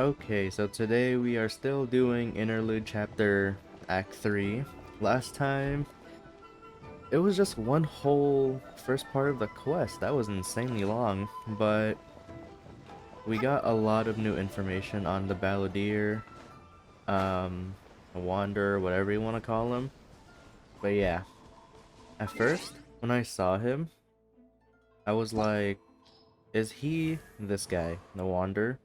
Okay, so today we are still doing Interlude Chapter Act 3. Last time, it was just one whole first part of the quest. That was insanely long, but we got a lot of new information on the Balladeer, um, Wanderer, whatever you want to call him. But yeah, at first, when I saw him, I was like, is he this guy, the Wanderer?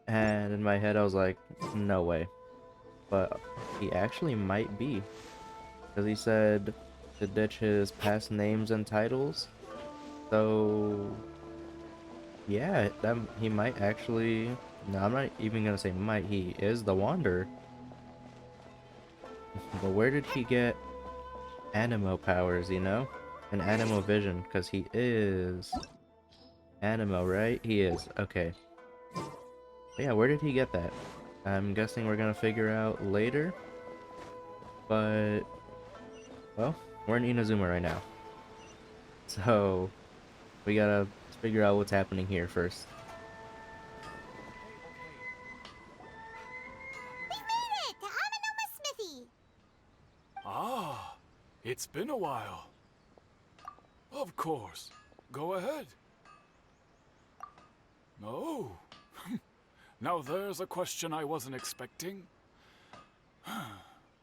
And in my head, I was like, no way. But he actually might be. Because he said to ditch his past names and titles. So yeah, that he might actually. No, I'm not even gonna say might. He is the Wanderer. But where did he get Animo powers? And Animo vision? Because he is Animo, right? He is. Okay. But yeah, where did he get that? I'm guessing we're gonna figure out later. But well, we're in Inazuma right now, so we gotta figure out what's happening here first. We made it! To Amanoma Smithy! Ah, it's been a while. Of course. Go ahead. Oh, now there's a question I wasn't expecting.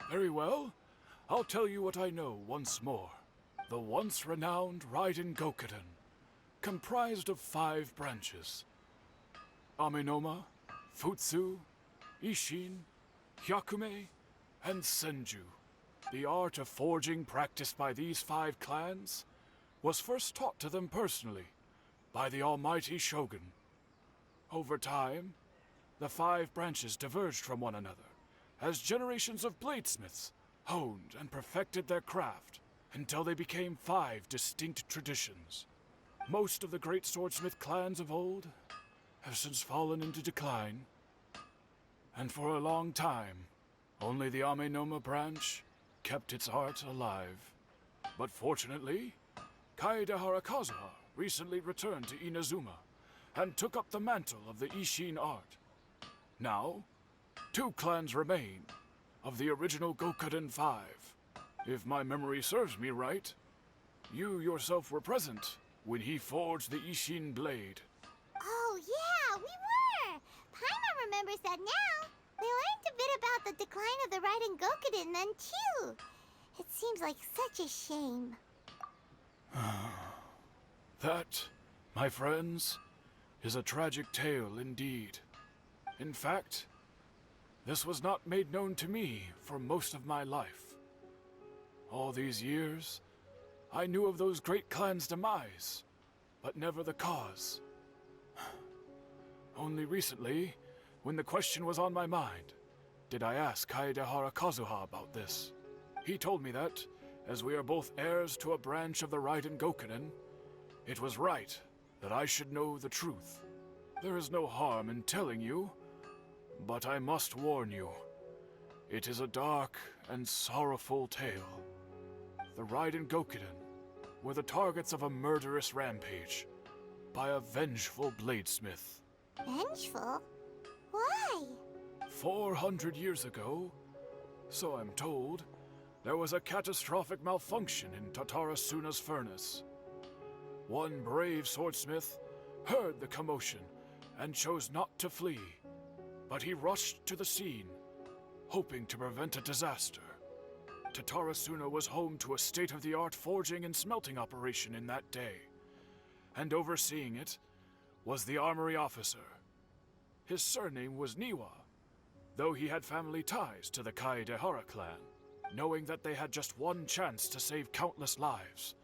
Very well. I'll tell you what I know once more. The once renowned Raiden Gokuden, comprised of 5 branches. Amenoma, Futsu, Ishin, Hyakume, and Senju. The art of forging practiced by these 5 clans was first taught to them personally by the almighty Shogun. Over time, the 5 branches diverged from one another as generations of bladesmiths honed and perfected their craft until they became 5 distinct traditions. Most of the great swordsmith clans of old have since fallen into decline, and for a long time, only the Amenoma branch kept its art alive. But fortunately, Kaedehara Kazuha recently returned to Inazuma and took up the mantle of the Ishin art. Now, 2 clans remain of the original Gokuden 5. If my memory serves me right, you yourself were present when he forged the Ishin blade. Oh, yeah, we were! Paimon remembers that now. We learned a bit about the decline of the Raiden Gokuden then, too. It seems like such a shame. That, my friends, is a tragic tale indeed. In fact, this was not made known to me for most of my life. All these years, I knew of those great clans' demise, but never the cause. Only recently, when the question was on my mind, did I ask Kaedehara Kazuha about this. He told me that, as we are both heirs to a branch of the Raiden Gokuden, it was right that I should know the truth. There is no harm in telling you, but I must warn you. It is a dark and sorrowful tale. The Raiden Gokuden were the targets of a murderous rampage by a vengeful bladesmith. Vengeful? Why? 400 years ago, so I'm told, there was a catastrophic malfunction in Tatarasuna's furnace. One brave swordsmith heard the commotion and chose not to flee, but he rushed to the scene, hoping to prevent a disaster. Tatarasuna was home to a state-of-the-art forging and smelting operation in that day, and overseeing it was the armory officer. His surname was Niwa, though he had family ties to the Kaedehara clan. Knowing that they had just one chance to save countless lives,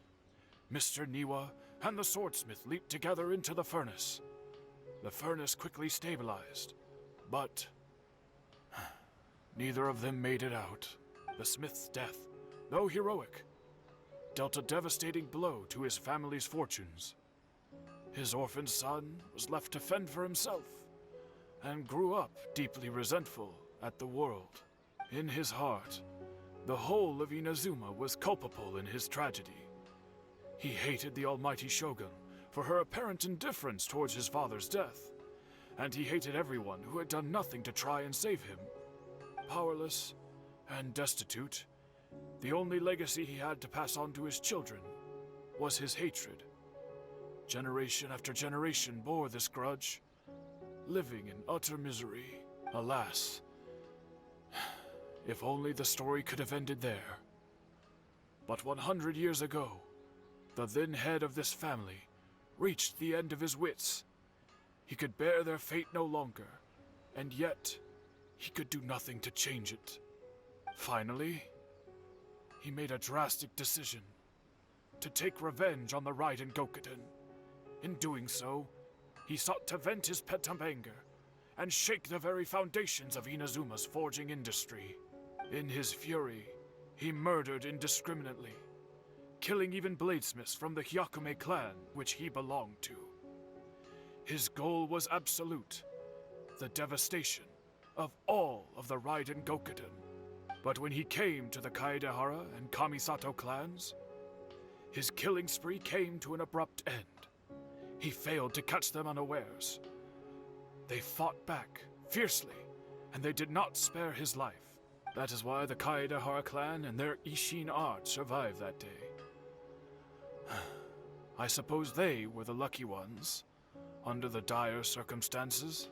Mr. Niwa and the swordsmith leaped together into the furnace. The furnace quickly stabilized, but neither of them made it out. The smith's death, though heroic, dealt a devastating blow to his family's fortunes. His orphaned son was left to fend for himself, and grew up deeply resentful at the world. In his heart, the whole of Inazuma was culpable in his tragedy. He hated the almighty Shogun for her apparent indifference towards his father's death, and he hated everyone who had done nothing to try and save him. Powerless and destitute, the only legacy he had to pass on to his children was his hatred. Generation after generation bore this grudge, living in utter misery. Alas, if only the story could have ended there. But 100 years ago, the then head of this family reached the end of his wits. He could bear their fate no longer, and yet he could do nothing to change it. Finally, he made a drastic decision to take revenge on the Raiden Gokuden. In doing so, he sought to vent his pent anger and shake the very foundations of Inazuma's forging industry. In his fury, he murdered indiscriminately, killing even bladesmiths from the Hyakume clan which he belonged to. His goal was absolute, the devastation of all of the Raiden Gokuden. But when he came to the Kaedehara and Kamisato clans, his killing spree came to an abrupt end. He failed to catch them unawares. They fought back fiercely, and they did not spare his life. That is why the Kaedehara clan and their Ishin art survived that day. I suppose they were the lucky ones, under the dire circumstances.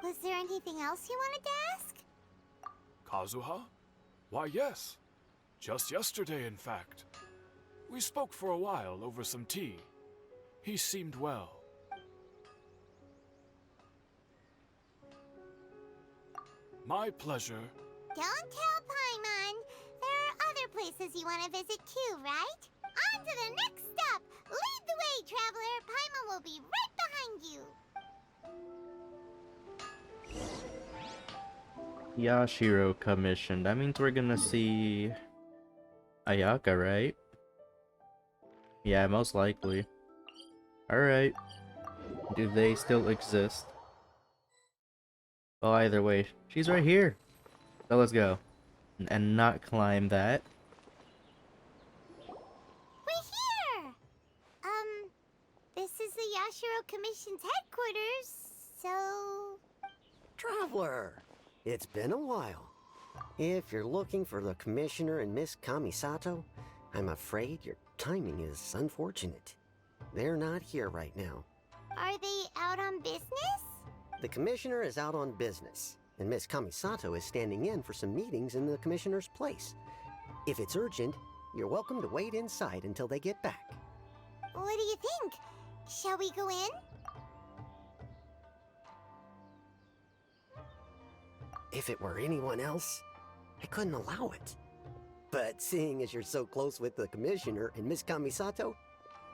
Was there anything else you wanted to ask? Kazuha? Why, yes. Just yesterday, in fact. We spoke for a while over some tea. He seemed well. My pleasure. Don't tell Paimon. There are other places you want to visit too, right? On to the next stop! Lead the way, traveler! Paimon will be right behind you! Yashiro commission. That means we're gonna see Ayaka, right? Yeah, most likely. Alright. Do they still exist? Well, either way, she's right here. So let's go. And not climb that. We're here! This is the Yashiro Commission's headquarters, so... Traveler, it's been a while. If you're looking for the Commissioner and Miss Kamisato, I'm afraid your timing is unfortunate. They're not here right now. Are they out on business? The Commissioner is out on business, and Miss Kamisato is standing in for some meetings in the Commissioner's place. If it's urgent, you're welcome to wait inside until they get back. What do you think? Shall we go in? If it were anyone else, I couldn't allow it. But seeing as you're so close with the Commissioner and Miss Kamisato,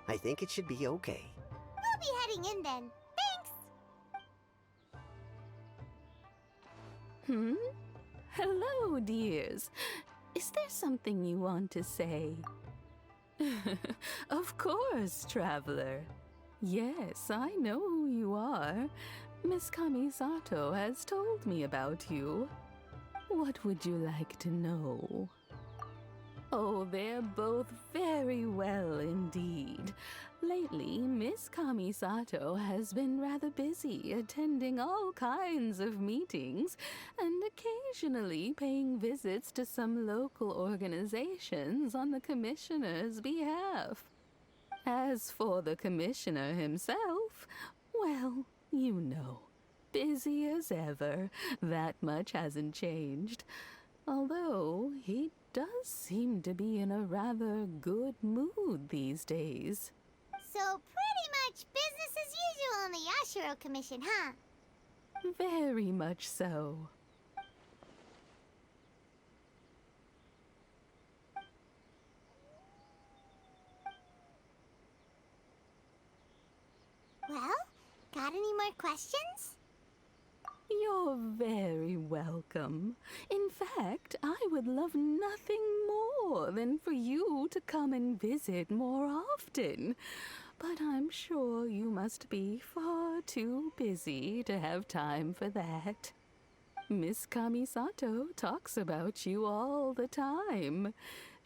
I think it should be okay. We'll be heading in then. Thanks! Hello, dears. Is there something you want to say? Of course, traveler. Yes, I know who you are. Miss Kamisato has told me about you. What would you like to know? Oh, they're both very well indeed. Lately, Miss Kamisato has been rather busy attending all kinds of meetings and occasionally paying visits to some local organizations on the Commissioner's behalf. As for the Commissioner himself, well, you know, busy as ever. That much hasn't changed. Although he does seem to be in a rather good mood these days. So pretty much business as usual in the Yashiro Commission, huh? Very much so. Well, got any more questions? You're very welcome. In fact, I would love nothing more than for you to come and visit more often. But I'm sure you must be far too busy to have time for that. Miss Kamisato talks about you all the time.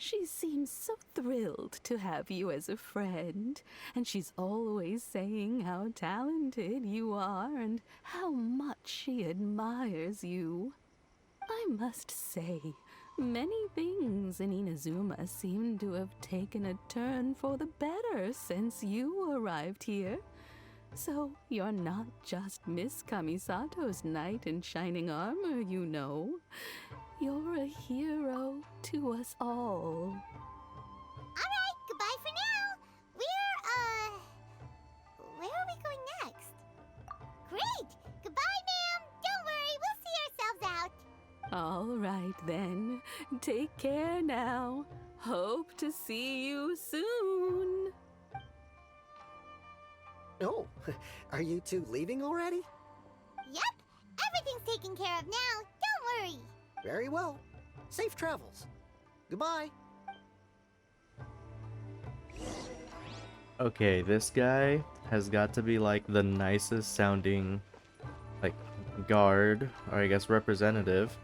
She seems so thrilled to have you as a friend, and she's always saying how talented you are and how much she admires you. I must say, many things in Inazuma seem to have taken a turn for the better since you arrived here. So you're not just Miss Kamisato's knight in shining armor, you know. You're a hero to us all. Alright, goodbye for now. Where are we going next? Great! Goodbye, ma'am! Don't worry, we'll see ourselves out. All right then. Take care now. Hope to see you soon. Oh, are you two leaving already? Yep, everything's taken care of now. Don't worry. Very well. Safe travels. Goodbye. Okay, this guy has got to be like the nicest sounding like guard, or I guess representative,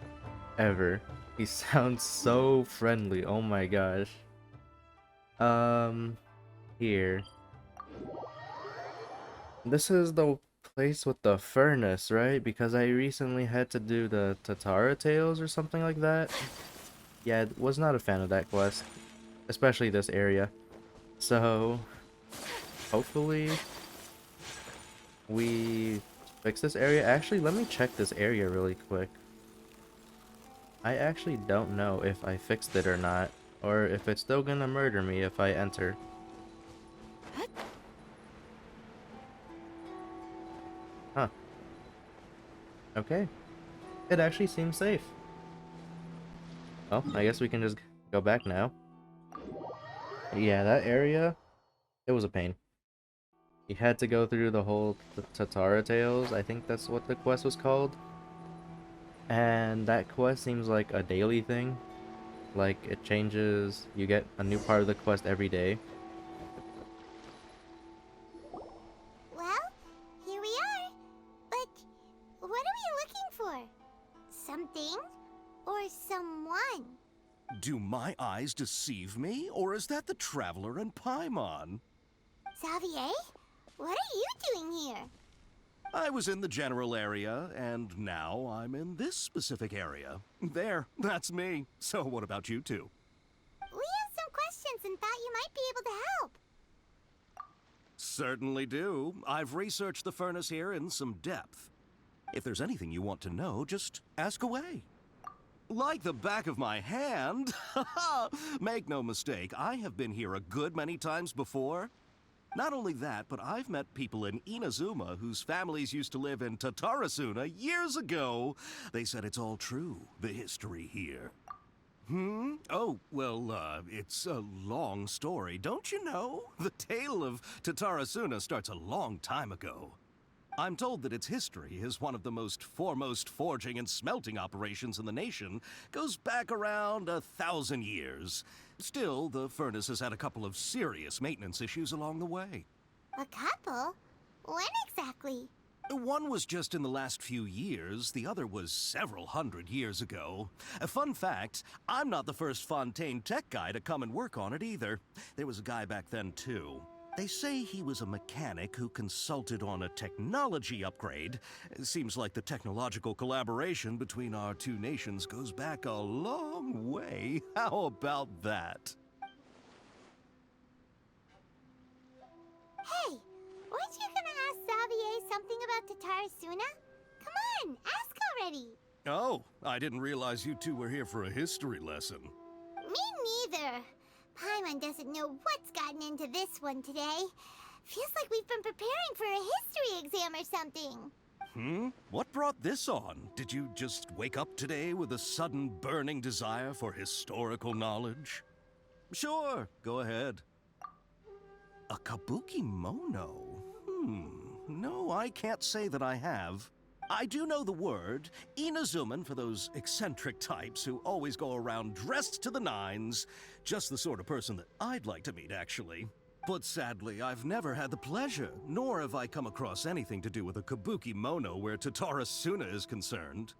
ever. He sounds so friendly. Oh my gosh. Here. This is the place with the furnace, right? Because I recently had to do the Tatara Tales or something like that. Yeah, was not a fan of that quest, especially this area. So, hopefully we fix this area. Actually, let me check this area really quick. I actually don't know if I fixed it or not, or if it's still gonna murder me if I enter. Huh. Okay. It actually seems safe. Well, I guess we can just go back now. Yeah, that area, it was a pain. You had to go through the whole Tatara Tales, I think that's what the quest was called. And that quest seems like a daily thing. Like, it changes, you get a new part of the quest every day. Well, here we are. But what are we looking for? Something or someone? Do my eyes deceive me, or is that the Traveler and Paimon? Xavier, what are you doing here? I was in the general area, and now I'm in this specific area. There, that's me. So what about you two? We have some questions and thought you might be able to help. Certainly do. I've researched the furnace here in some depth. If there's anything you want to know, just ask away. Like the back of my hand. Make no mistake, I have been here a good many times before. Not only that, but I've met people in Inazuma whose families used to live in Tatarasuna years ago. They said it's all true, the history here. Oh, well, it's a long story, don't you know? The tale of Tatarasuna starts a long time ago. I'm told that its history is one of the most foremost forging and smelting operations in the nation, goes back around 1,000 years. Still, the furnace has had a couple of serious maintenance issues along the way. A couple? When exactly? One was just in the last few years, the other was several hundred years ago. A fun fact, I'm not the first Fontaine tech guy to come and work on it either. There was a guy back then too. They say he was a mechanic who consulted on a technology upgrade. It seems like the technological collaboration between our two nations goes back a long way. How about that? Hey, weren't you gonna ask Xavier something about Tatarasuna? Come on, ask already. Oh, I didn't realize you two were here for a history lesson. Me neither. Paimon doesn't know what's gotten into this one today. Feels like we've been preparing for a history exam or something. What brought this on? Did you just wake up today with a sudden burning desire for historical knowledge? Sure, go ahead. A kabuki mono? No, I can't say that I have. I do know the word, Inazuman for those eccentric types who always go around dressed to the nines. Just the sort of person that I'd like to meet, actually. But sadly, I've never had the pleasure, nor have I come across anything to do with a kabuki mono where Tatarasuna is concerned.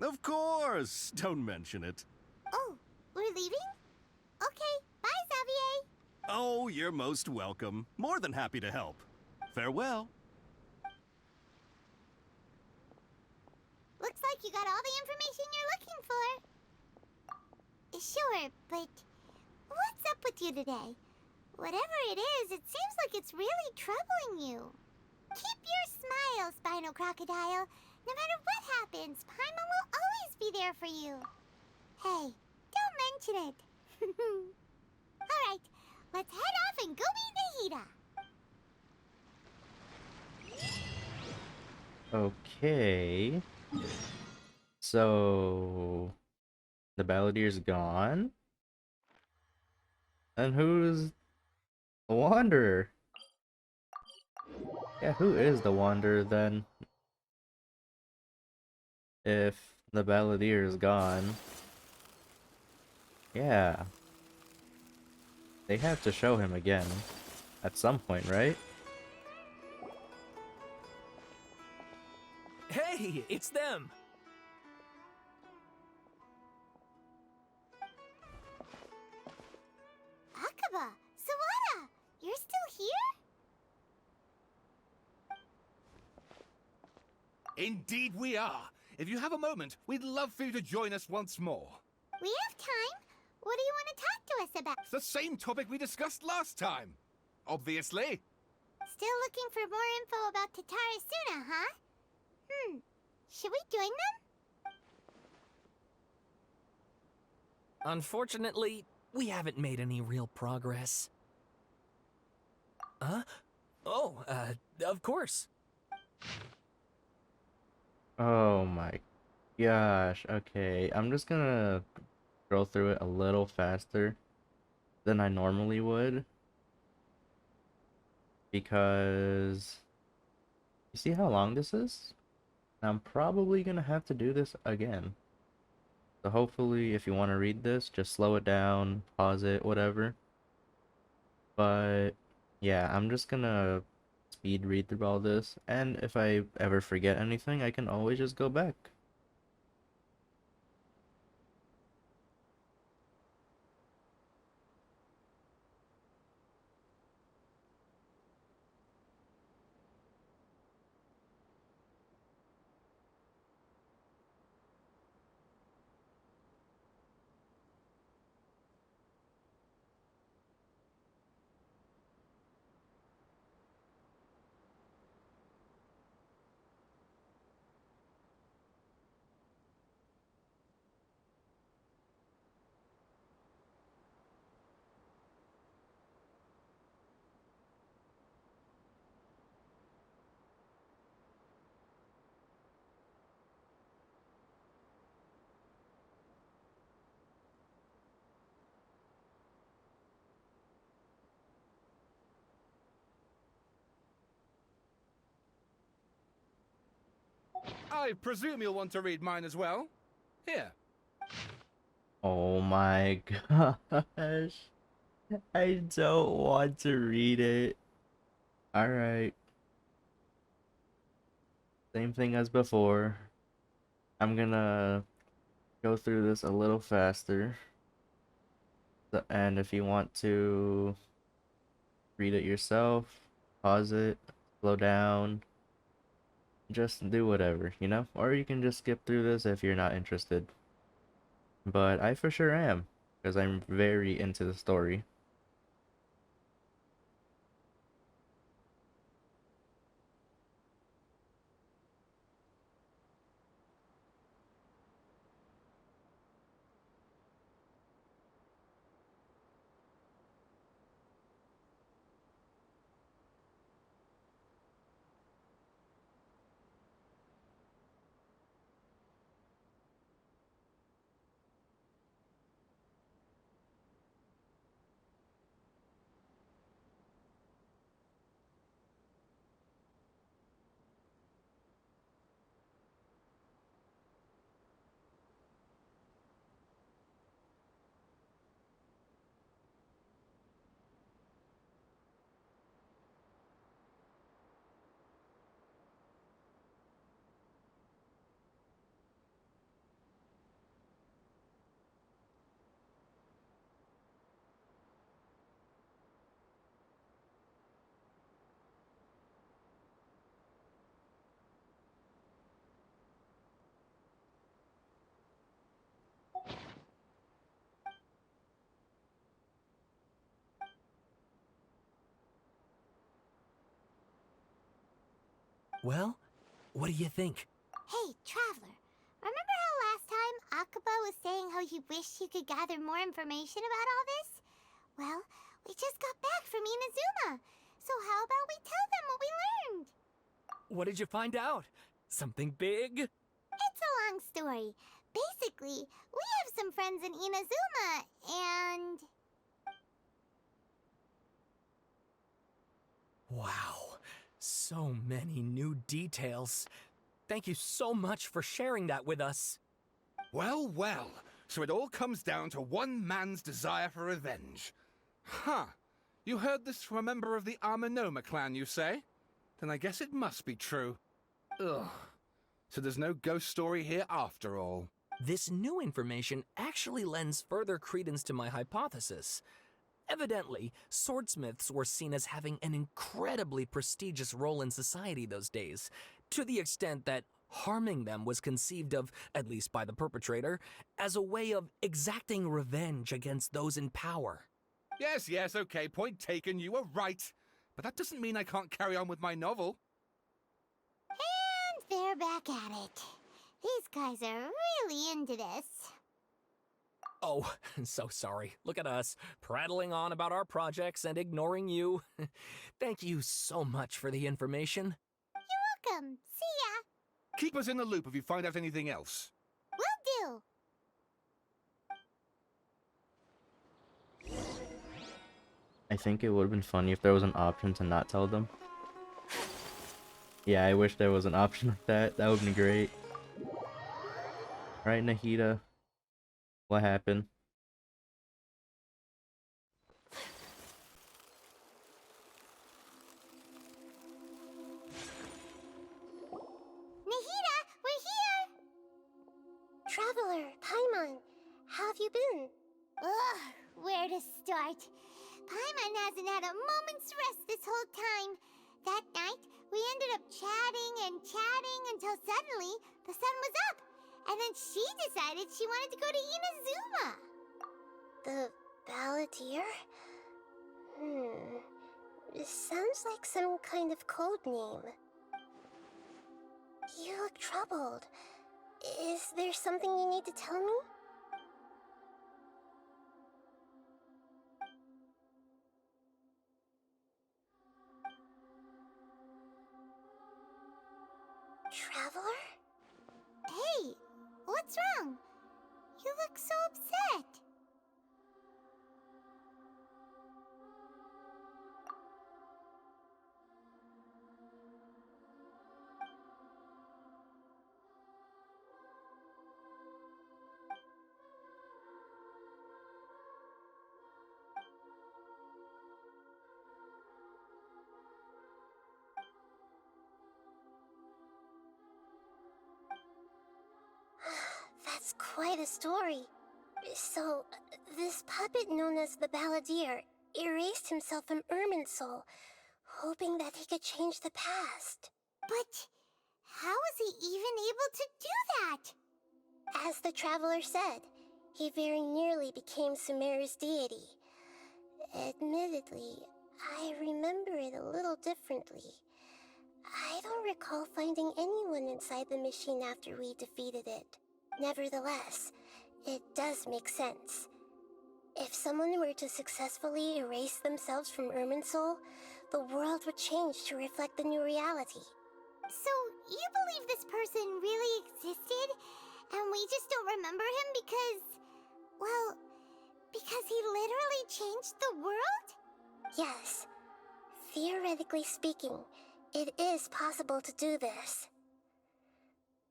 Of course! Don't mention it. Oh, we're leaving? Okay, bye, Xavier. Oh, you're most welcome. More than happy to help. Farewell. Looks like you got all the information you're looking for. Sure, but what's up with you today? Whatever it is, it seems like it's really troubling you. Keep your smile, Spinal Crocodile. No matter what happens, Paimon will always be there for you. Hey, don't mention it. Alright, let's head off and go meet Nahida. Okay. So the Balladier's gone? And who's the Wanderer? Yeah, who is the Wanderer then? If the Balladeer is gone. Yeah. They have to show him again. At some point, right? Hey, it's them! Akaba, Sawada, you're still here? Indeed we are. If you have a moment, we'd love for you to join us once more. We have time. What do you want to talk to us about? It's the same topic we discussed last time. Obviously. Still looking for more info about Tatara Suna, huh? Should we join them? Unfortunately, we haven't made any real progress. Huh? Oh, of course. Oh my gosh. Okay, I'm just gonna go through it a little faster than I normally would. Because you see how long this is? I'm probably gonna have to do this again. So hopefully if you want to read this, just slow it down, pause it, whatever. But yeah, I'm just gonna speed read through all this, and if I ever forget anything, I can always just go back. I presume you'll want to read mine as well. Here. Oh my gosh. I don't want to read it. Alright. Same thing as before. I'm gonna go through this a little faster. And if you want to read it yourself, pause it, slow down, just do whatever, you know? Or you can just skip through this if you're not interested. But I for sure am, because I'm very into the story. Well, what do you think? Hey, Traveler. Remember how last time Akaba was saying how he wished he could gather more information about all this? Well, we just got back from Inazuma. So how about we tell them what we learned? What did you find out? Something big? It's a long story. Basically, we have some friends in Inazuma, and... Wow, so many new details. Thank you so much for sharing that with us. Well, well. So it all comes down to one man's desire for revenge. Huh. You heard this from a member of the Amanoma clan, you say? Then I guess it must be true. Ugh. So there's no ghost story here after all. This new information actually lends further credence to my hypothesis. Evidently, swordsmiths were seen as having an incredibly prestigious role in society those days, to the extent that harming them was conceived of, at least by the perpetrator, as a way of exacting revenge against those in power. Yes, okay, point taken, you were right. But that doesn't mean I can't carry on with my novel. And they're back at it. These guys are really into this. Oh, so sorry. Look at us, prattling on about our projects and ignoring you. Thank you so much for the information. You're welcome. See ya. Keep us in the loop if you find out anything else. Will do. I think it would have been funny if there was an option to not tell them. Yeah, I wish there was an option like that. That would be great. Right, Nahida? What happened? Nahida, we're here! Traveler, Paimon, how have you been? Ugh, where to start? Paimon hasn't had a moment's rest this whole time. That night, we ended up chatting and chatting until suddenly the sun was up. And then she decided she wanted to go to Inazuma. The Balladeer? This sounds like some kind of code name. You look troubled. Is there something you need to tell me? Traveler? Hey, what's wrong? You look so upset. That's quite a story. So, this puppet known as the Balladeer erased himself from Irminsul, hoping that he could change the past. But how was he even able to do that? As the Traveler said, he very nearly became Sumeru's deity. Admittedly, I remember it a little differently. I don't recall finding anyone inside the machine after we defeated it. Nevertheless, it does make sense. If someone were to successfully erase themselves from Irminsul, the world would change to reflect the new reality. So, you believe this person really existed, and we just don't remember him because... well, because he literally changed the world? Yes. Theoretically speaking, it is possible to do this.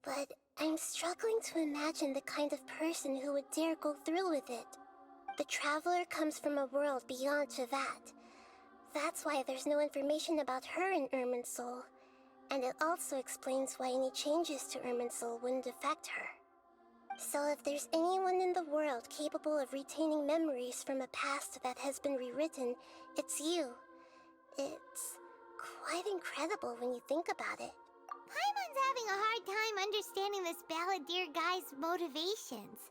But I'm struggling to imagine the kind of person who would dare go through with it. The Traveler comes from a world beyond Tevat. That's why there's no information about her in Irminsul. And it also explains why any changes to Irminsul wouldn't affect her. So if there's anyone in the world capable of retaining memories from a past that has been rewritten, it's you. It's quite incredible when you think about it. Paimon's having a hard time understanding this Balladeer guy's motivations.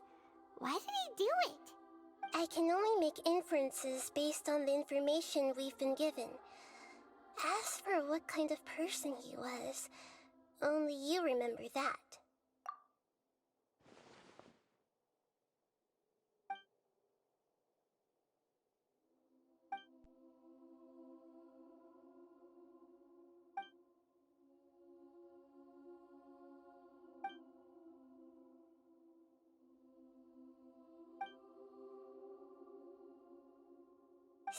Why did he do it? I can only make inferences based on the information we've been given. As for what kind of person he was, Only you remember that.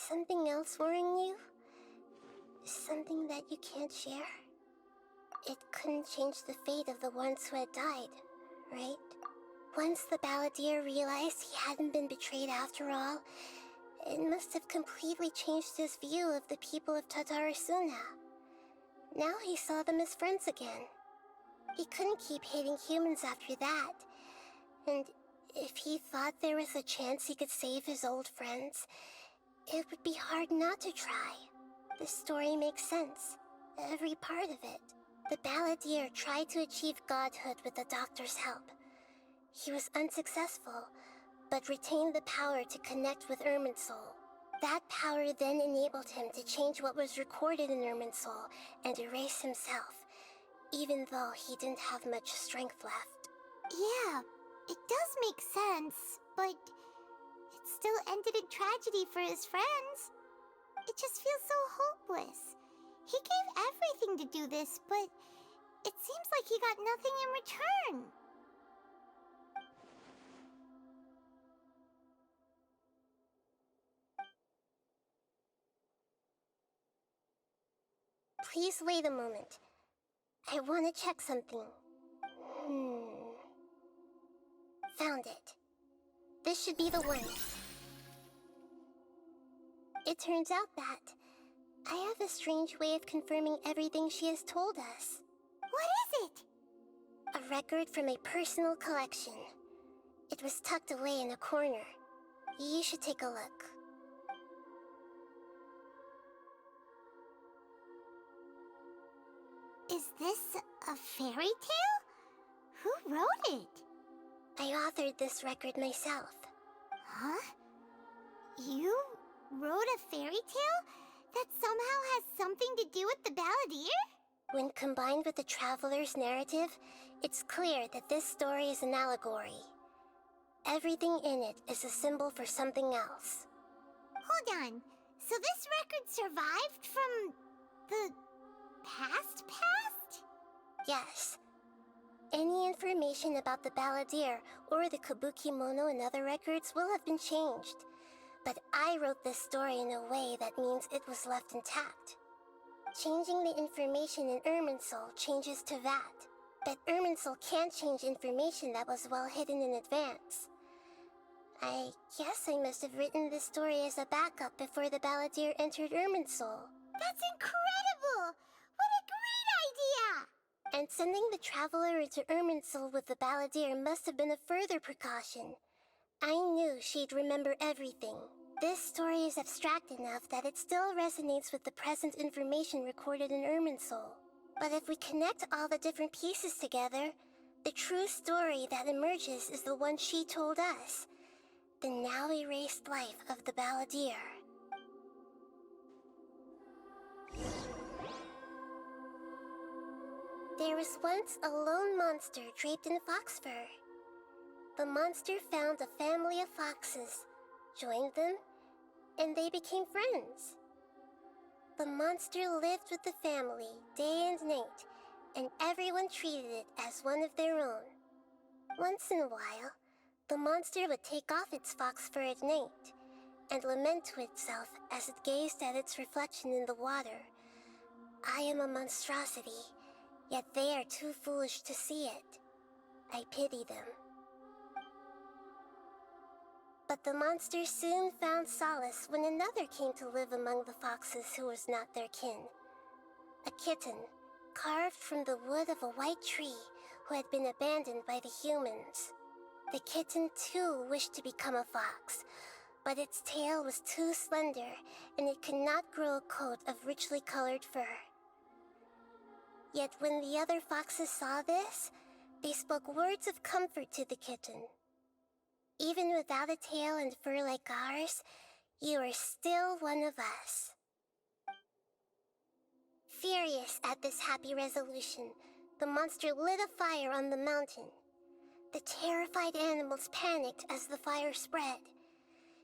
Something else worrying you? Something that you can't share? It couldn't change the fate of the ones who had died, right? Once the balladeer realized he hadn't been betrayed after all, it must have completely changed his view of the people of Tatarasuna. Now he saw them as friends again. He couldn't keep hating humans after that. And if he thought there was a chance he could save his old friends, it would be hard not to try. The story makes sense. Every part of it. The balladeer tried to achieve godhood with the doctor's help. He was unsuccessful, but retained the power to connect with Irminsul. That power then enabled him to change what was recorded in Irminsul and erase himself, even though he didn't have much strength left. Yeah, it does make sense, but it still ended in tragedy for his friends. It just feels so hopeless. He gave everything to do this, but it seems like he got nothing in return. Please wait a moment. I want to check something. Found it. This should be the one. It turns out that I have a strange way of confirming everything she has told us. What is it? A record from a personal collection. It was tucked away in a corner. You should take a look. Is this a fairy tale? Who wrote it? I authored this record myself. Huh? You wrote a fairy tale that somehow has something to do with the balladeer? When combined with the traveler's narrative, it's clear that this story is an allegory. Everything in it is a symbol for something else. Hold on. So this record survived from the past? Yes. Any information about the balladeer or the kabuki mono and other records will have been changed. But I wrote this story in a way that means it was left intact. Changing the information in Irminsul changes to that. But Irminsul can't change information that was well hidden in advance. I guess I must have written this story as a backup before the balladeer entered Irminsul. That's incredible! What a great idea! And sending the traveler into Irminsul with the balladeer must have been a further precaution. I knew she'd remember everything. This story is abstract enough that it still resonates with the present information recorded in Irminsul. But if we connect all the different pieces together, the true story that emerges is the one she told us. The now erased life of the balladeer. There was once a lone monster draped in fox fur. The monster found a family of foxes, joined them, and they became friends. The monster lived with the family day and night, and everyone treated it as one of their own. Once in a while, the monster would take off its fox fur at night and lament to itself as it gazed at its reflection in the water. I am a monstrosity, yet they are too foolish to see it. I pity them. But the monster soon found solace when another came to live among the foxes who was not their kin. A kitten, carved from the wood of a white tree who had been abandoned by the humans. The kitten too wished to become a fox, but its tail was too slender and it could not grow a coat of richly colored fur. Yet when the other foxes saw this, they spoke words of comfort to the kitten. Even without a tail and fur like ours, you are still one of us. Furious at this happy resolution, the monster lit a fire on the mountain. The terrified animals panicked as the fire spread.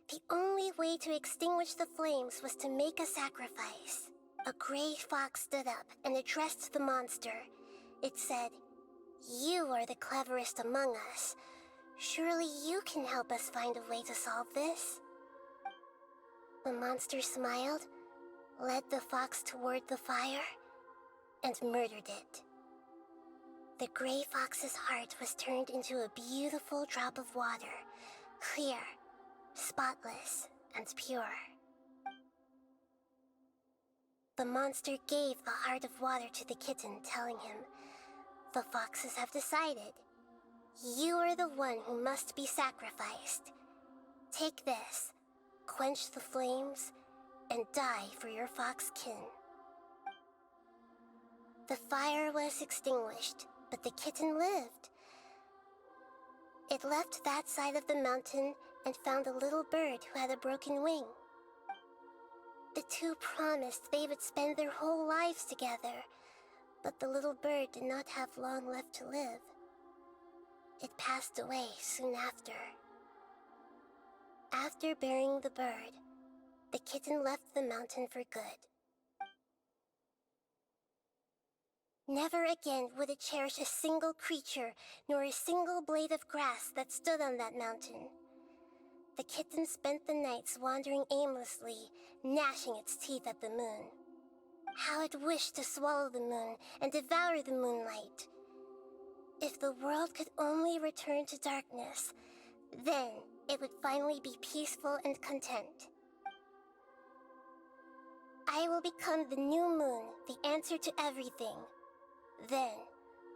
The only way to extinguish the flames was to make a sacrifice. A gray fox stood up and addressed the monster. It said, "You are the cleverest among us. Surely you can help us find a way to solve this." The monster smiled, led the fox toward the fire, and murdered it. The gray fox's heart was turned into a beautiful drop of water, clear, spotless, and pure. The monster gave the heart of water to the kitten, telling him, "The foxes have decided. You are the one who must be sacrificed. Take this, quench the flames, and die for your fox kin." The fire was extinguished, but the kitten lived. It left that side of the mountain and found a little bird who had a broken wing. The two promised they would spend their whole lives together, but the little bird did not have long left to live. It passed away soon after. After burying the bird, the kitten left the mountain for good. Never again would it cherish a single creature, nor a single blade of grass that stood on that mountain. The kitten spent the nights wandering aimlessly, gnashing its teeth at the moon. How it wished to swallow the moon and devour the moonlight. If the world could only return to darkness, then it would finally be peaceful and content. I will become the new moon, the answer to everything. Then,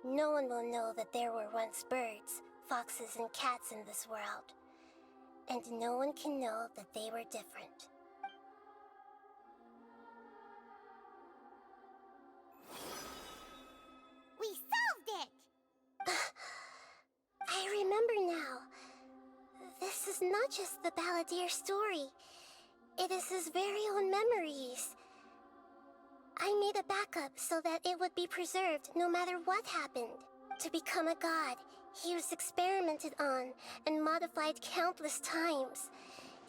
no one will know that there were once birds, foxes, and cats in this world. And no one can know that they were different. We solved it! I remember now. This is not just the Balladeer story. It is his very own memories. I made a backup so that it would be preserved no matter what happened. To become a god, he was experimented on and modified countless times.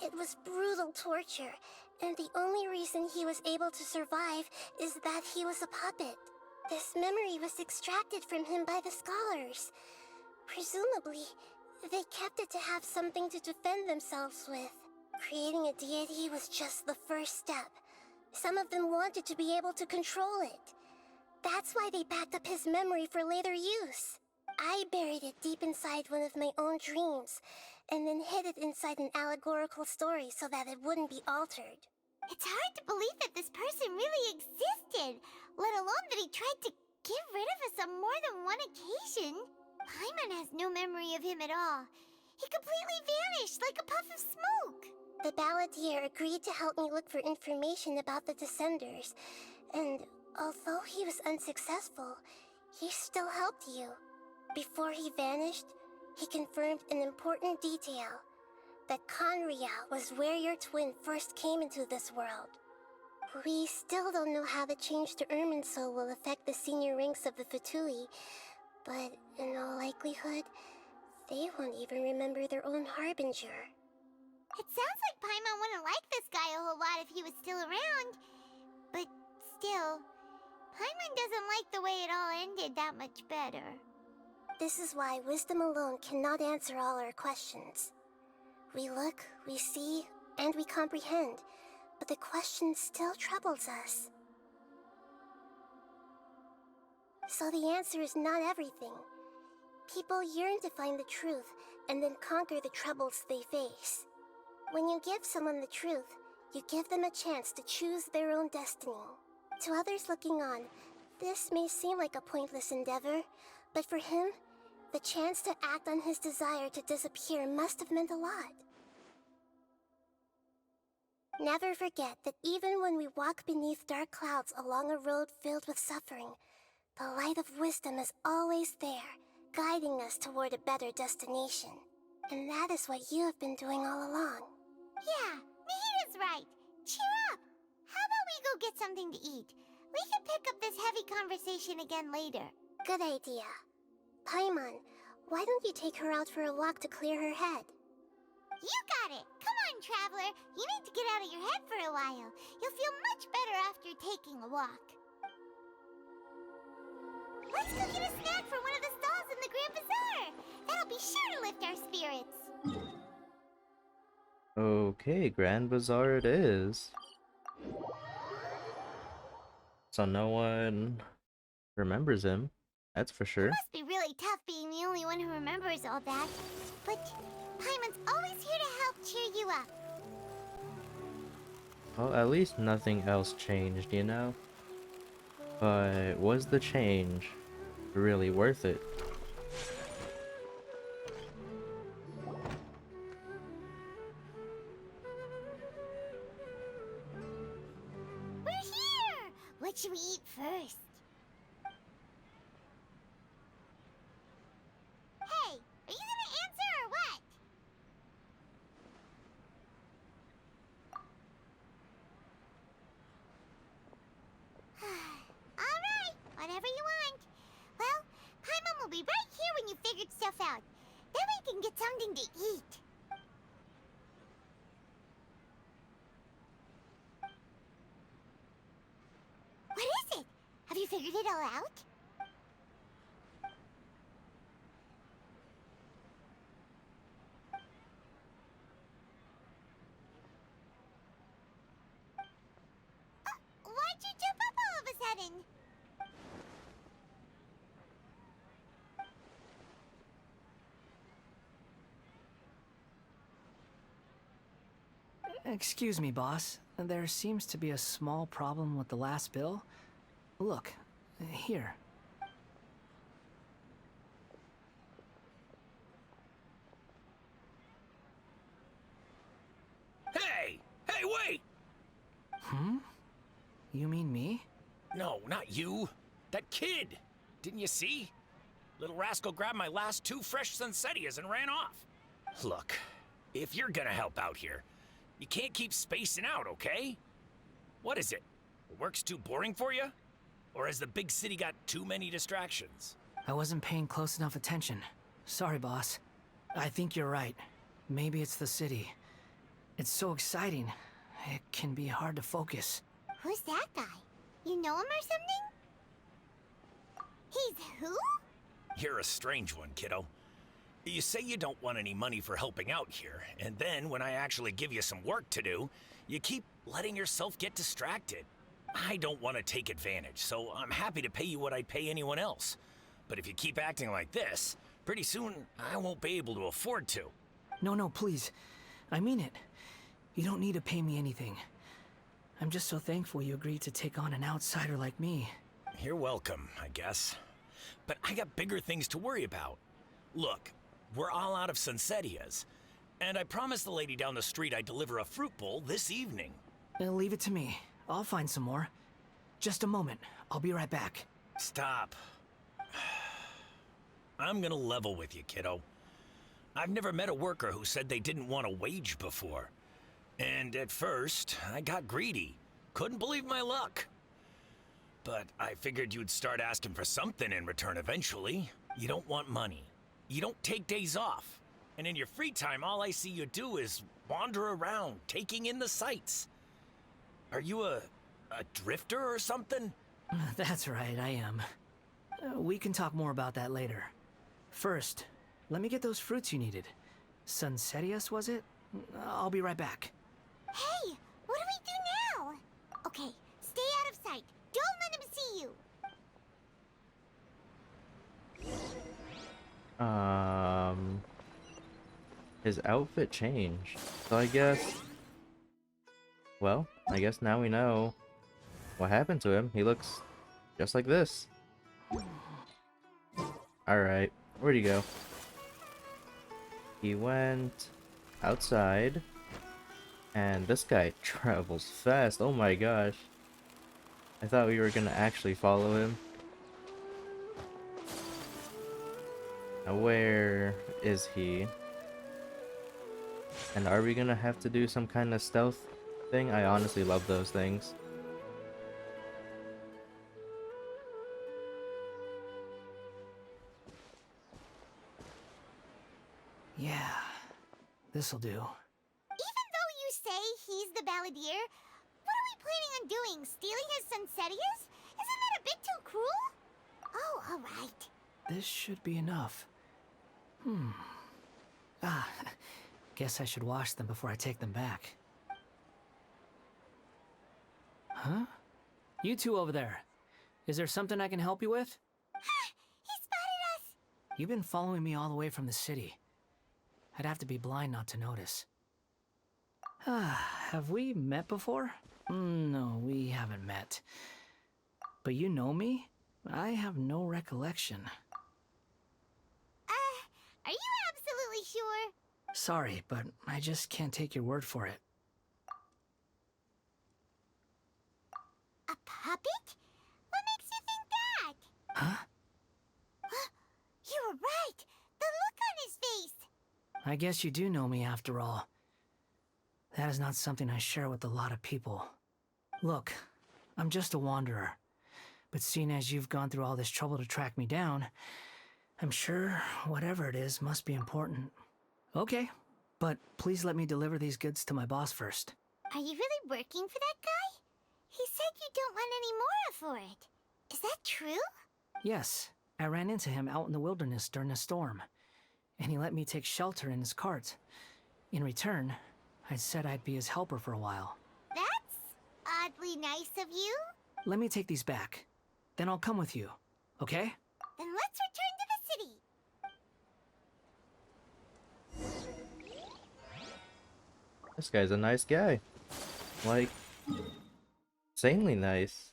It was brutal torture, and the only reason he was able to survive is that he was a puppet. This memory was extracted from him by the scholars. Presumably, they kept it to have something to defend themselves with. Creating a deity was just the first step. Some of them wanted to be able to control it. That's why they backed up his memory for later use. I buried it deep inside one of my own dreams, and then hid it inside an allegorical story so that it wouldn't be altered. It's hard to believe that this person really existed, let alone that he tried to get rid of us on more than one occasion. Paimon has no memory of him at all. He completely vanished like a puff of smoke. The Balladeer agreed to help me look for information about the Descenders, and although he was unsuccessful, he still helped you. Before he vanished, he confirmed an important detail, that Conria was where your twin first came into this world. We still don't know how the change to Irminsul will affect the senior ranks of the Fatui, but in all likelihood, they won't even remember their own Harbinger. It sounds like Paimon wouldn't like this guy a whole lot if he was still around. But still, Paimon doesn't like the way it all ended that much better. This is why wisdom alone cannot answer all our questions. We look, we see, and we comprehend, but the question still troubles us. So the answer is not everything. People yearn to find the truth and then conquer the troubles they face. When you give someone the truth, you give them a chance to choose their own destiny. To others looking on, this may seem like a pointless endeavor, but for him, the chance to act on his desire to disappear must have meant a lot. Never forget that even when we walk beneath dark clouds along a road filled with suffering, the light of wisdom is always there, guiding us toward a better destination. And that is what you have been doing all along. Yeah, Nahita's right. Cheer up. How about we go get something to eat? We can pick up this heavy conversation again later. Good idea. Paimon, why don't you take her out for a walk to clear her head? You got it! Come on, Traveler! You need to get out of your head for a while. You'll feel much better after taking a walk. Let's go get a snack from one of the stalls in the Grand Bazaar! That'll be sure to lift our spirits. Okay, Grand Bazaar it is. So no one remembers him, that's for sure. Must be really tough being the only one who remembers all that. But Paimon's always here to help cheer you up. Well, at least nothing else changed, you know? But was the change really worth it? We're here! What should we eat first? Hey, are you gonna answer or what? Alright, whatever you want. Well, Paimon will be right here when you figured stuff out. Then we can get something to eat. What is it? Have you figured it all out? Why'd you jump up all of a sudden? Excuse me, boss. There seems to be a small problem with the last bill. Look, here. Hey! Hey, wait! Hmm? You mean me? No, not you. That kid! Didn't you see? Little rascal grabbed my last 2 fresh Sunsettias and ran off. Look, if you're gonna help out here, you can't keep spacing out, okay? What is it? Work's too boring for you? Or has the big city got too many distractions? I wasn't paying close enough attention. Sorry, boss. I think you're right. Maybe it's the city. It's so exciting. It can be hard to focus. Who's that guy? You know him or something? He's who? You're a strange one, kiddo. You say you don't want any money for helping out here, and then when I actually give you some work to do, you keep letting yourself get distracted. I don't want to take advantage, so I'm happy to pay you what I'd pay anyone else. But if you keep acting like this, pretty soon I won't be able to afford to. No, please. I mean it. You don't need to pay me anything. I'm just so thankful you agreed to take on an outsider like me. You're welcome, I guess. But I got bigger things to worry about. Look, we're all out of Sunsettias, and I promised the lady down the street I'd deliver a fruit bowl this evening. Leave it to me. I'll find some more. Just a moment. I'll be right back. Stop. I'm gonna level with you, kiddo. I've never met a worker who said they didn't want a wage before. And at first, I got greedy. Couldn't believe my luck. But I figured you'd start asking for something in return eventually. You don't want money. You don't take days off. And in your free time, all I see you do is wander around, taking in the sights. Are you a drifter or something? That's right, I am. We can talk more about that later. First, let me get those fruits you needed. Sunsettias, was it? I'll be right back. Hey, what do we do now? Okay, stay out of sight. Don't let him see you. His outfit changed. So I guess... Well, I guess now we know what happened to him. He looks just like this. Alright, where'd he go? He went outside. And this guy travels fast. Oh my gosh. I thought we were gonna actually follow him. Now where is he? And are we gonna have to do some kind of stealth thing? I honestly love those things. this'll do. Even though you say he's the balladeer, what are we planning on doing? Stealing his Sunsetias? Isn't that a bit too cruel? Oh, alright. This should be enough. Guess I should wash them before I take them back. Huh? You two over there. Is there something I can help you with? He spotted us! You've been following me all the way from the city. I'd have to be blind not to notice. Have we met before? No, we haven't met. But you know me? I have no recollection. Are you absolutely sure? Sorry, but I just can't take your word for it. A puppet? What makes you think that? Huh? You were right! The look on his face! I guess you do know me after all. That is not something I share with a lot of people. Look, I'm just a wanderer. But seeing as you've gone through all this trouble to track me down, I'm sure whatever it is must be important. Okay, but please let me deliver these goods to my boss first. Are you really working for that guy? He said you don't want any more for it. Is that true? Yes, I ran into him out in the wilderness during a storm, and he let me take shelter in his cart. In return, I said I'd be his helper for a while. That's oddly nice of you. Let me take these back. Then I'll come with you, okay? Then let's return to the city. This guy's a nice guy. Like, insanely nice.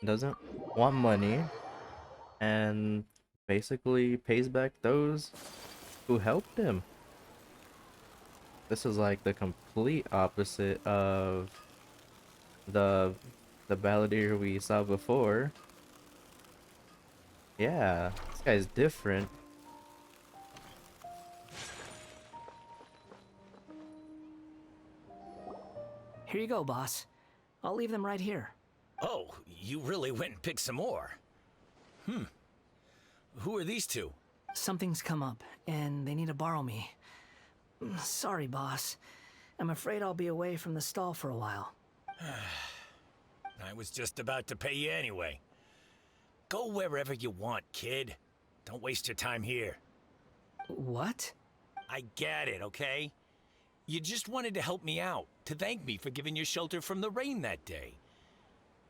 Doesn't want money. And basically pays back those who helped him. This is like the complete opposite of the balladeer we saw before. Yeah, this guy's different. Here you go, boss. I'll leave them right here. Oh, you really went and picked some more. Who are these two? Something's come up, and they need to borrow me. Sorry, boss. I'm afraid I'll be away from the stall for a while. I was just about to pay you anyway. Go wherever you want, kid. Don't waste your time here. What? I get it, okay? You just wanted to help me out, to thank me for giving you shelter from the rain that day.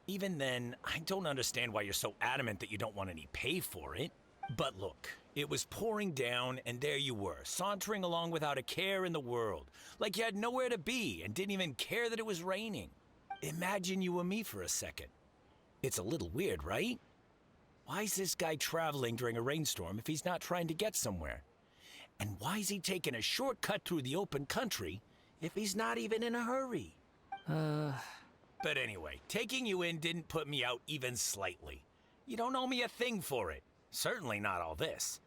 Even then, I don't understand why you're so adamant that you don't want any pay for it. But look, it was pouring down, and there you were, sauntering along without a care in the world, like you had nowhere to be and didn't even care that it was raining. Imagine you were me for a second. It's a little weird, right? Why is this guy traveling during a rainstorm if he's not trying to get somewhere? And why is he taking a shortcut through the open country if he's not even in a hurry? But anyway, taking you in didn't put me out even slightly. You don't owe me a thing for it. Certainly not all this.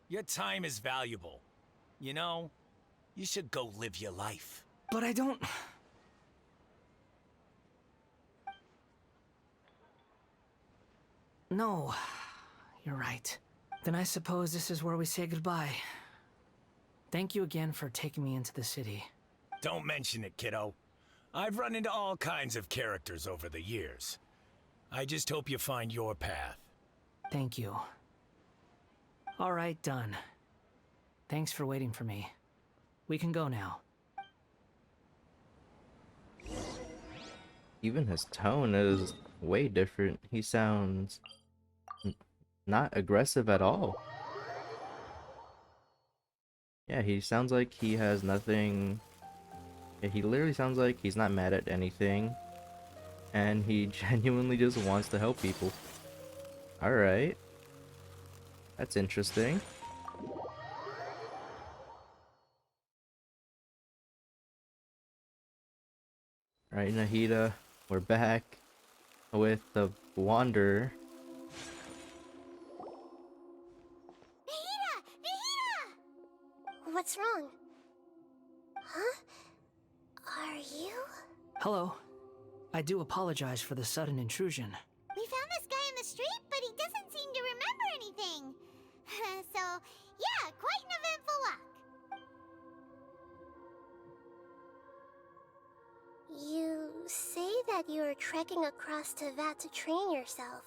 Your time is valuable. You know, you should go live your life. But I don't... No, you're right. Then I suppose this is where we say goodbye. Thank you again for taking me into the city. Don't mention it, kiddo. I've run into all kinds of characters over the years. I just hope you find your path. Thank you. All right, done. Thanks for waiting for me. We can go now. Even his tone is way different. He sounds not aggressive at all. Yeah, he sounds like he has nothing. Yeah, he literally sounds like he's not mad at anything. And he genuinely just wants to help people. Alright. That's interesting. Alright, Nahida, we're back with the Wanderer. Nahida! What's wrong? Huh? Are you? Hello. I do apologize for the sudden intrusion. We found this guy in the street, but he doesn't seem to remember anything. So, yeah, quite an eventful walk. say that you are trekking across Tevat to train yourself.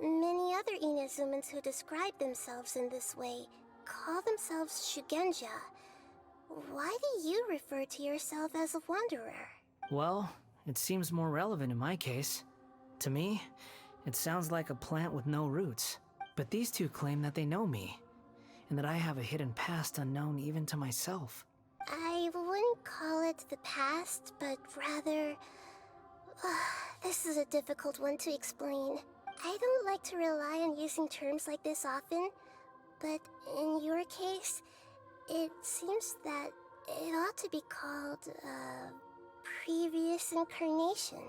Many other Inazumans who describe themselves in this way call themselves Shugenja. Why do you refer to yourself as a wanderer? Well, it seems more relevant in my case. To me, it sounds like a plant with no roots. But these two claim that they know me, and that I have a hidden past unknown even to myself. I wouldn't call it the past, but rather... this is a difficult one to explain. I don't like to rely on using terms like this often, but in your case, it seems that it ought to be called, previous incarnation.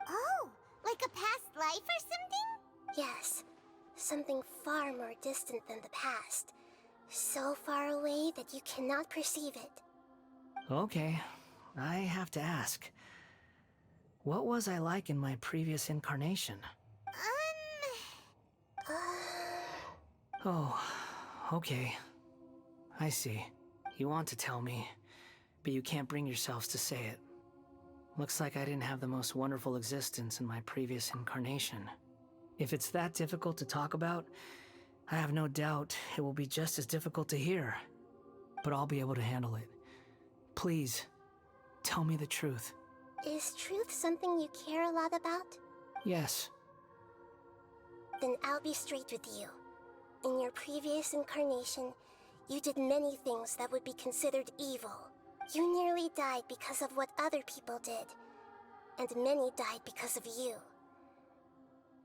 Oh, like a past life or something? Yes, something far more distant than the past. So far away that you cannot perceive it. Okay, I have to ask. What was I like in my previous incarnation? Oh, okay. I see. You want to tell me, but you can't bring yourselves to say it. Looks like I didn't have the most wonderful existence in my previous incarnation. If it's that difficult to talk about, I have no doubt it will be just as difficult to hear. But I'll be able to handle it. Please, tell me the truth. Is truth something you care a lot about? Yes. Then I'll be straight with you. In your previous incarnation, you did many things that would be considered evil. You nearly died because of what other people did, and many died because of you.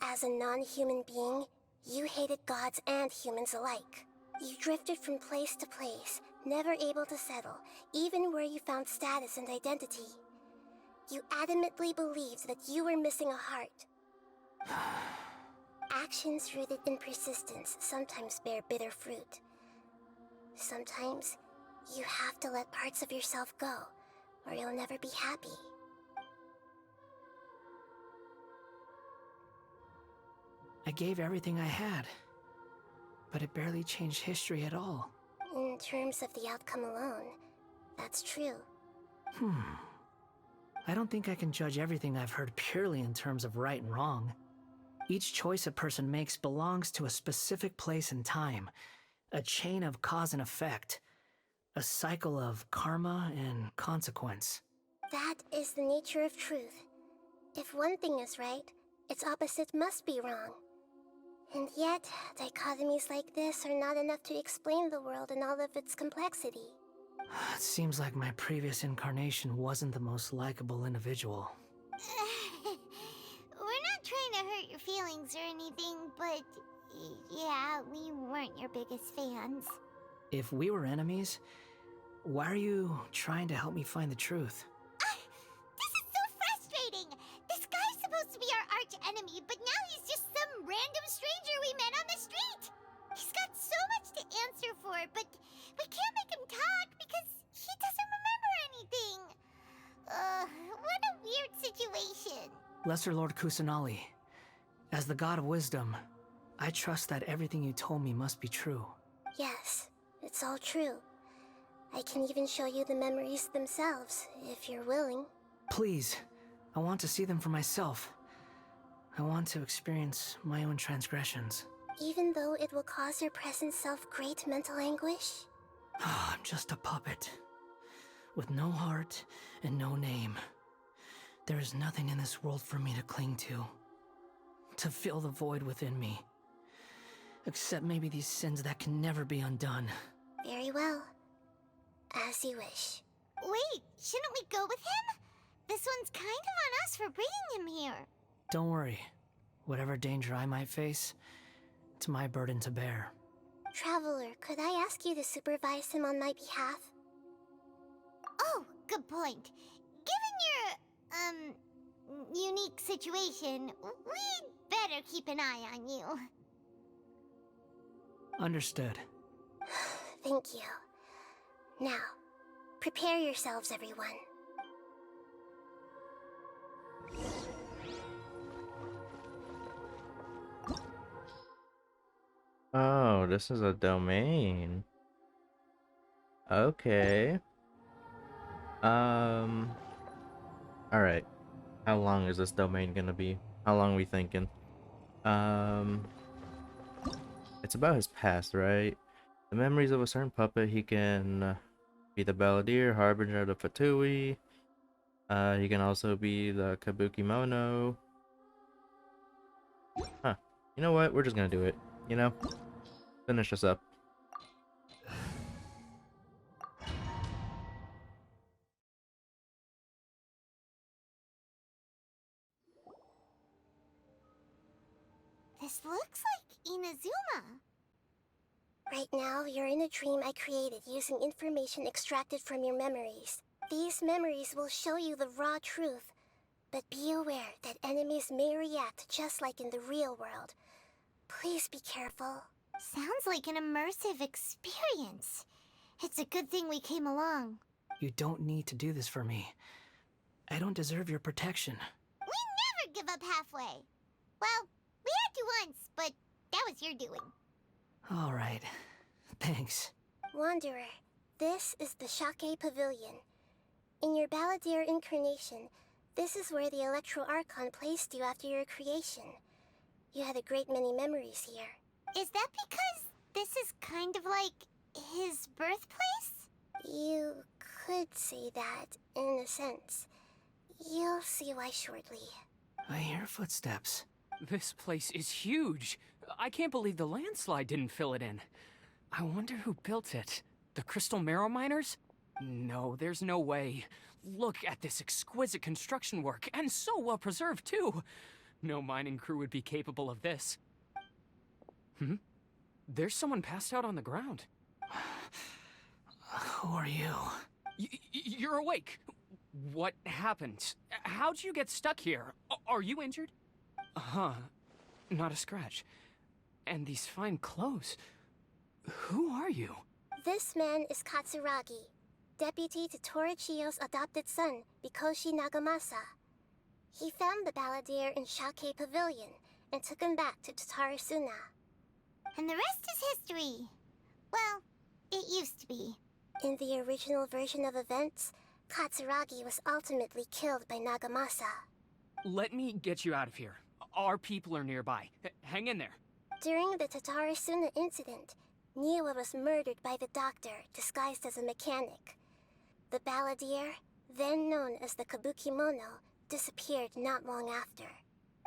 As a non-human being, you hated gods and humans alike. You drifted from place to place, never able to settle, even where you found status and identity. You adamantly believed that you were missing a heart. Actions rooted in persistence sometimes bear bitter fruit. Sometimes, you have to let parts of yourself go, or you'll never be happy. I gave everything I had, but it barely changed history at all. In terms of the outcome alone, that's true. I don't think I can judge everything I've heard purely in terms of right and wrong. Each choice a person makes belongs to a specific place and time, a chain of cause and effect, a cycle of karma and consequence. That is the nature of truth. If one thing is right, its opposite must be wrong. And yet, dichotomies like this are not enough to explain the world in all of its complexity. It seems like my previous incarnation wasn't the most likable individual. We're not trying to hurt your feelings or anything, but yeah, we weren't your biggest fans. If we were enemies, why are you trying to help me find the truth? This is so frustrating! This guy's supposed to be our arch enemy, but now he's just some random stranger we met on the street! He's got so much to answer for, but we can't make him talk because he doesn't remember anything. What a weird situation. Lesser Lord Kusanali, as the god of wisdom, I trust that everything you told me must be true. Yes, it's all true. I can even show you the memories themselves, if you're willing. Please, I want to see them for myself. I want to experience my own transgressions. Even though it will cause your present self great mental anguish? I'm just a puppet, with no heart and no name. There is nothing in this world for me to cling to fill the void within me. Except maybe these sins that can never be undone. Very well. As you wish. Wait, shouldn't we go with him? This one's kind of on us for bringing him here. Don't worry. Whatever danger I might face, it's my burden to bear. Traveler, could I ask you to supervise him on my behalf? Oh, good point. Given your, unique situation, we'd better keep an eye on you. Understood. Thank you. Now, prepare yourselves, everyone. Oh, this is a domain. Okay. Alright. How long is this domain gonna be? How long are we thinking? It's about his past, right? The memories of a certain puppet. He can be the Balladeer, Harbinger of the Fatui. He can also be the Kabuki Mono. Huh. You know what? We're just gonna do it. You know? Finish this up. This looks like Inazuma. Right now, you're in a dream I created using information extracted from your memories. These memories will show you the raw truth, but be aware that enemies may react just like in the real world. Please be careful. Sounds like an immersive experience. It's a good thing we came along. You don't need to do this for me. I don't deserve your protection. We never give up halfway. Well, we had to once, but that was your doing. All right. Thanks. Wanderer, this is the Shake Pavilion. In your Balladeer incarnation, this is where the Electro Archon placed you after your creation. You had a great many memories here. Is that because this is kind of like his birthplace? You could say that, in a sense. You'll see why shortly. I hear footsteps. This place is huge. I can't believe the landslide didn't fill it in. I wonder who built it. The Crystal Marrow Miners? No, there's no way. Look at this exquisite construction work, and so well preserved too. No mining crew would be capable of this. There's someone passed out on the ground. Who are you? You're awake. What happened? How'd you get stuck here? Are you injured? Huh. Not a scratch. And these fine clothes. Who are you? This man is Katsuragi, deputy to Torichiyo's adopted son, Mikoshi Nagamasa. He found the Balladeer in Shake Pavilion and took him back to Tatarasuna. And the rest is history. Well, it used to be. In the original version of events, Katsuragi was ultimately killed by Nagamasa. Let me get you out of here. Our people are nearby. Hang in there. During the Tatarasuna incident, Niwa was murdered by the doctor disguised as a mechanic. The Balladeer, then known as the Kabuki Mono, disappeared not long after.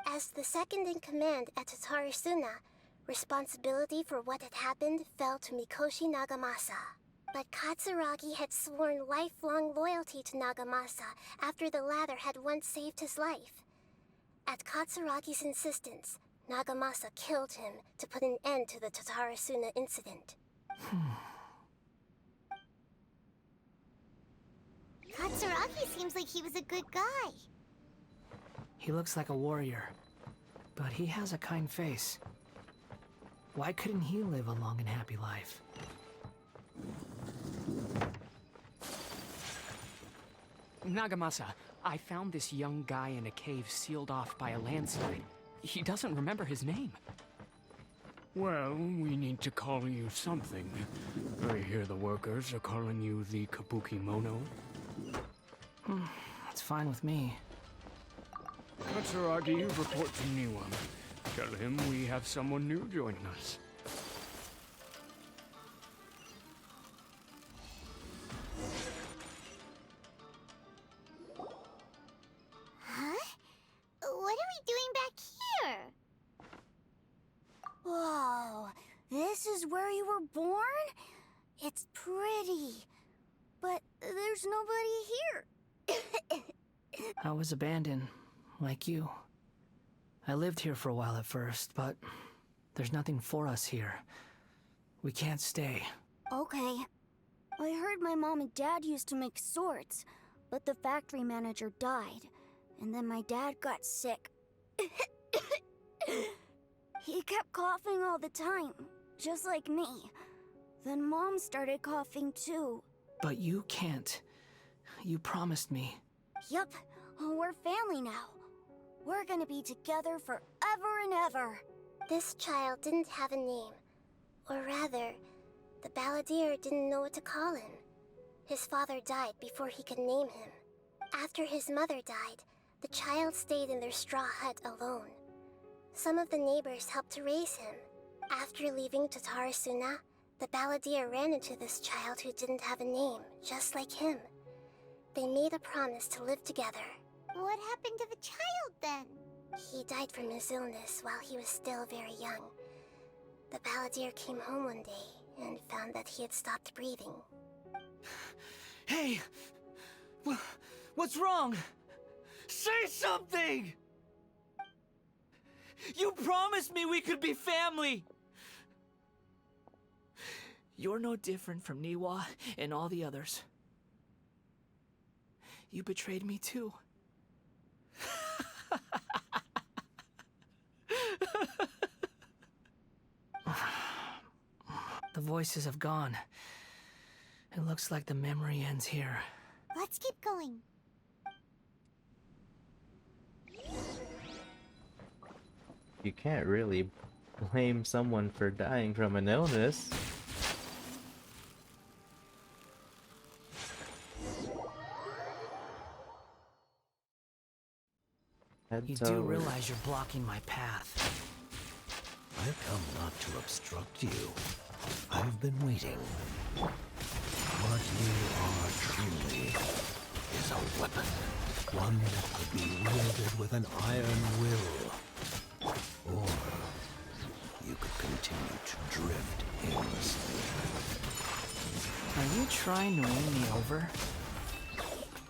As the second in command at Tatarasuna, responsibility for what had happened fell to Mikoshi Nagamasa. But Katsuragi had sworn lifelong loyalty to Nagamasa after the latter had once saved his life. At Katsuragi's insistence, Nagamasa killed him to put an end to the Tatarasuna incident. Katsuragi seems like he was a good guy. He looks like a warrior, but he has a kind face. Why couldn't he live a long and happy life? Nagamasa, I found this young guy in a cave sealed off by a landslide. He doesn't remember his name. Well, we need to call you something. I hear the workers are calling you the Kabuki Mono. That's fine with me. Katsuragi, report to Niwa. Tell him we have someone new joining us. Huh? What are we doing back here? Whoa, this is where you were born? It's pretty, but there's nobody here. I was abandoned, like you. I lived here for a while at first, but there's nothing for us here. We can't stay. Okay. I heard my mom and dad used to make swords, but the factory manager died, and then my dad got sick. He kept coughing all the time, just like me. Then Mom started coughing too. But you can't. You promised me. Yup, we're family now. We're gonna be together forever and ever. This child didn't have a name. Or rather, the Balladeer didn't know what to call him. His father died before he could name him. After his mother died, the child stayed in their straw hut alone. Some of the neighbors helped to raise him. After leaving Tatarasuna, the balladeer ran into this child who didn't have a name, just like him. They made a promise to live together. What happened to the child then? He died from his illness while he was still very young. The balladeer came home one day and found that he had stopped breathing. Hey! What's wrong? Say something! You promised me we could be family! You're no different from Niwa and all the others. You betrayed me too. The voices have gone. It looks like the memory ends here. Let's keep going. You can't really blame someone for dying from an illness. You do realize you're blocking my path. I've come not to obstruct you. I've been waiting. What you are truly is a weapon. One that could be wielded with an iron will. Or you could continue to drift aimlessly. Are you trying to win me over?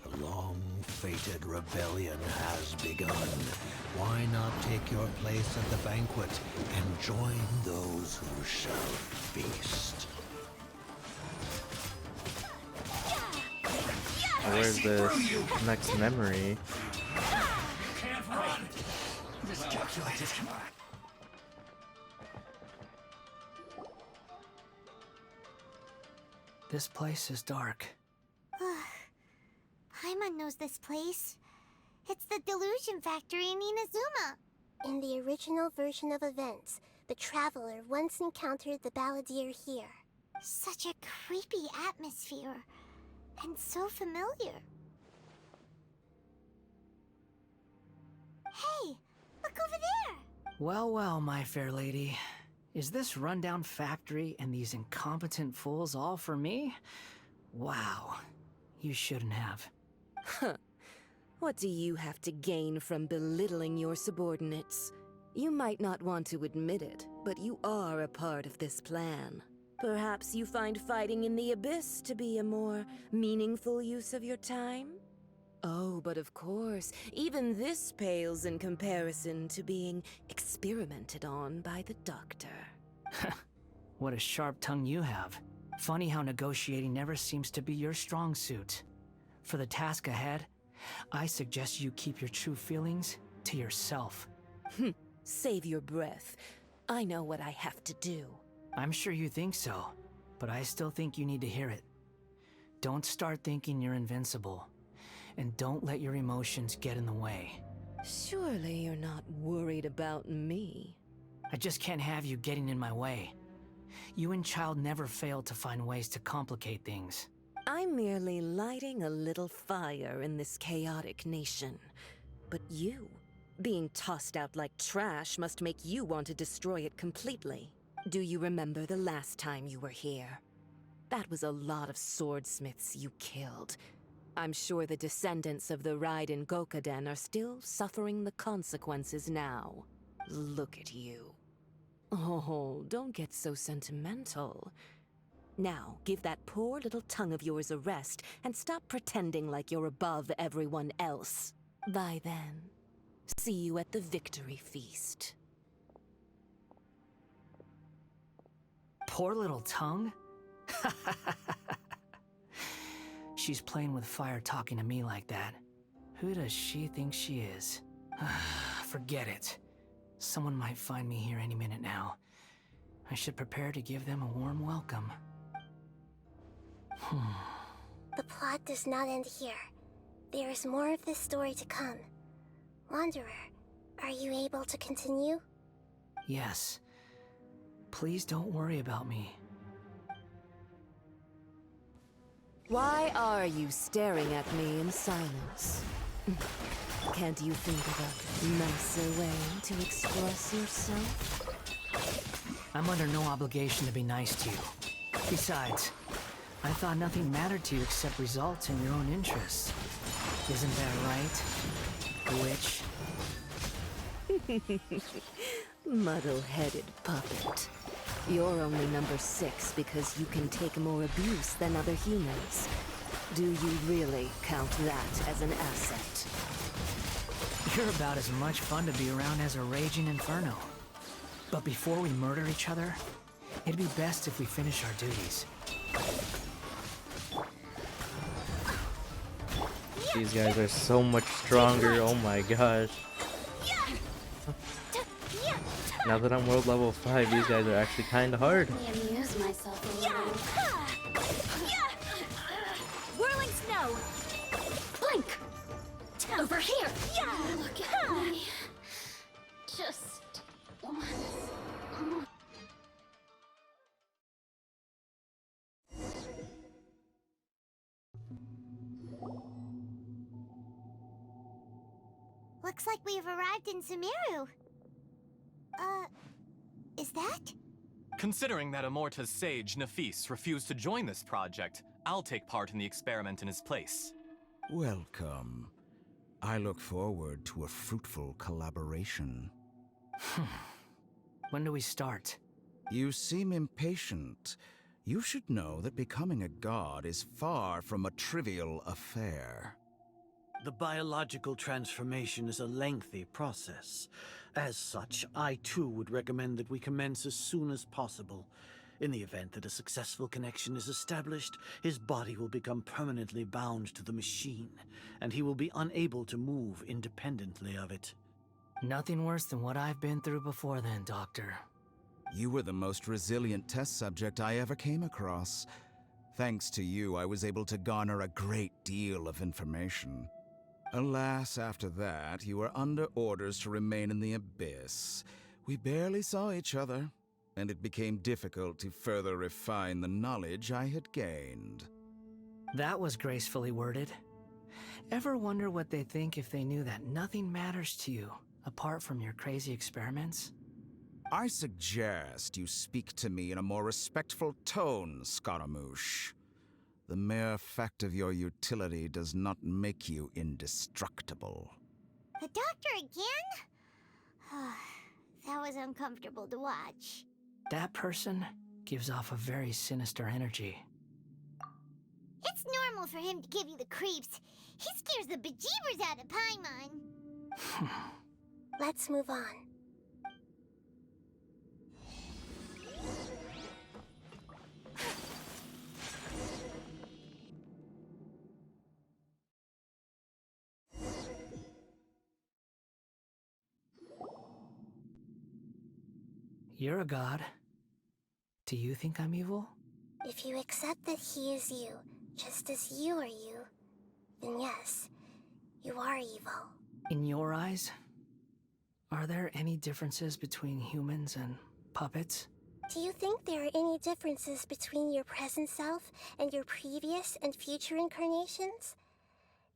A long-fated rebellion has begun. Why not take your place at the banquet and join those who shall feast? Where's the next memory? Can't run! Miscalculated. This place is dark. Paimon knows this place. It's the Delusion Factory in Inazuma. In the original version of events, the Traveler once encountered the balladeer here. Such a creepy atmosphere. And so familiar. Hey, look over there! Well, well, my fair lady. Is this rundown factory and these incompetent fools all for me? Wow. You shouldn't have. Huh. What do you have to gain from belittling your subordinates? You might not want to admit it, but you are a part of this plan. Perhaps you find fighting in the Abyss to be a more meaningful use of your time? Oh, but of course, even this pales in comparison to being experimented on by the Doctor. What a sharp tongue you have. Funny how negotiating never seems to be your strong suit. For the task ahead, I suggest you keep your true feelings to yourself. Save your breath. I know what I have to do. I'm sure you think so, but I still think you need to hear it. Don't start thinking you're invincible, and don't let your emotions get in the way. Surely you're not worried about me. I just can't have you getting in my way. You and Child never failed to find ways to complicate things. I'm merely lighting a little fire in this chaotic nation. But you, being tossed out like trash, must make you want to destroy it completely. Do you remember the last time you were here? That was a lot of swordsmiths you killed. I'm sure the descendants of the Raiden Gokaden are still suffering the consequences now. Look at you. Oh, don't get so sentimental. Now, give that poor little tongue of yours a rest and stop pretending like you're above everyone else. By then, see you at the victory feast. Poor little tongue? She's playing with fire talking to me like that. Who does she think she is? Forget it. Someone might find me here any minute now. I should prepare to give them a warm welcome. The plot does not end here. There is more of this story to come. Wanderer, are you able to continue? Yes. Please don't worry about me. Why are you staring at me in silence? Can't you think of a nicer way to express yourself? I'm under no obligation to be nice to you. Besides, I thought nothing mattered to you except results and your own interests. Isn't that right, witch? Muddle-headed puppet. You're only number 6 because you can take more abuse than other humans. Do you really count that as an asset? You're about as much fun to be around as a raging inferno. But before we murder each other, it'd be best if we finish our duties. These guys are so much stronger, oh my gosh. Now that I'm world level 5, these guys are actually kinda hard. Amuse myself a little. Whirling snow! Blink! Over here! Look at me. Just once. Looks like we've arrived in Sumeru. Is that? Considering that Amorta's sage, Nafis, refused to join this project, I'll take part in the experiment in his place. Welcome. I look forward to a fruitful collaboration. When do we start? You seem impatient. You should know that becoming a god is far from a trivial affair. The biological transformation is a lengthy process. As such, I too would recommend that we commence as soon as possible. In the event that a successful connection is established, his body will become permanently bound to the machine, and he will be unable to move independently of it. Nothing worse than what I've been through before then, Doctor. You were the most resilient test subject I ever came across. Thanks to you, I was able to garner a great deal of information. Alas, after that, you were under orders to remain in the Abyss. We barely saw each other, and it became difficult to further refine the knowledge I had gained. That was gracefully worded. Ever wonder what they'd think if they knew that nothing matters to you, apart from your crazy experiments? I suggest you speak to me in a more respectful tone, Scaramouche. The mere fact of your utility does not make you indestructible. The doctor again? That was uncomfortable to watch. That person gives off a very sinister energy. It's normal for him to give you the creeps. He scares the bejeebers out of Paimon. Let's move on. You're a god. Do you think I'm evil? If you accept that he is you, just as you are you, then yes, you are evil. In your eyes, are there any differences between humans and puppets? Do you think there are any differences between your present self and your previous and future incarnations?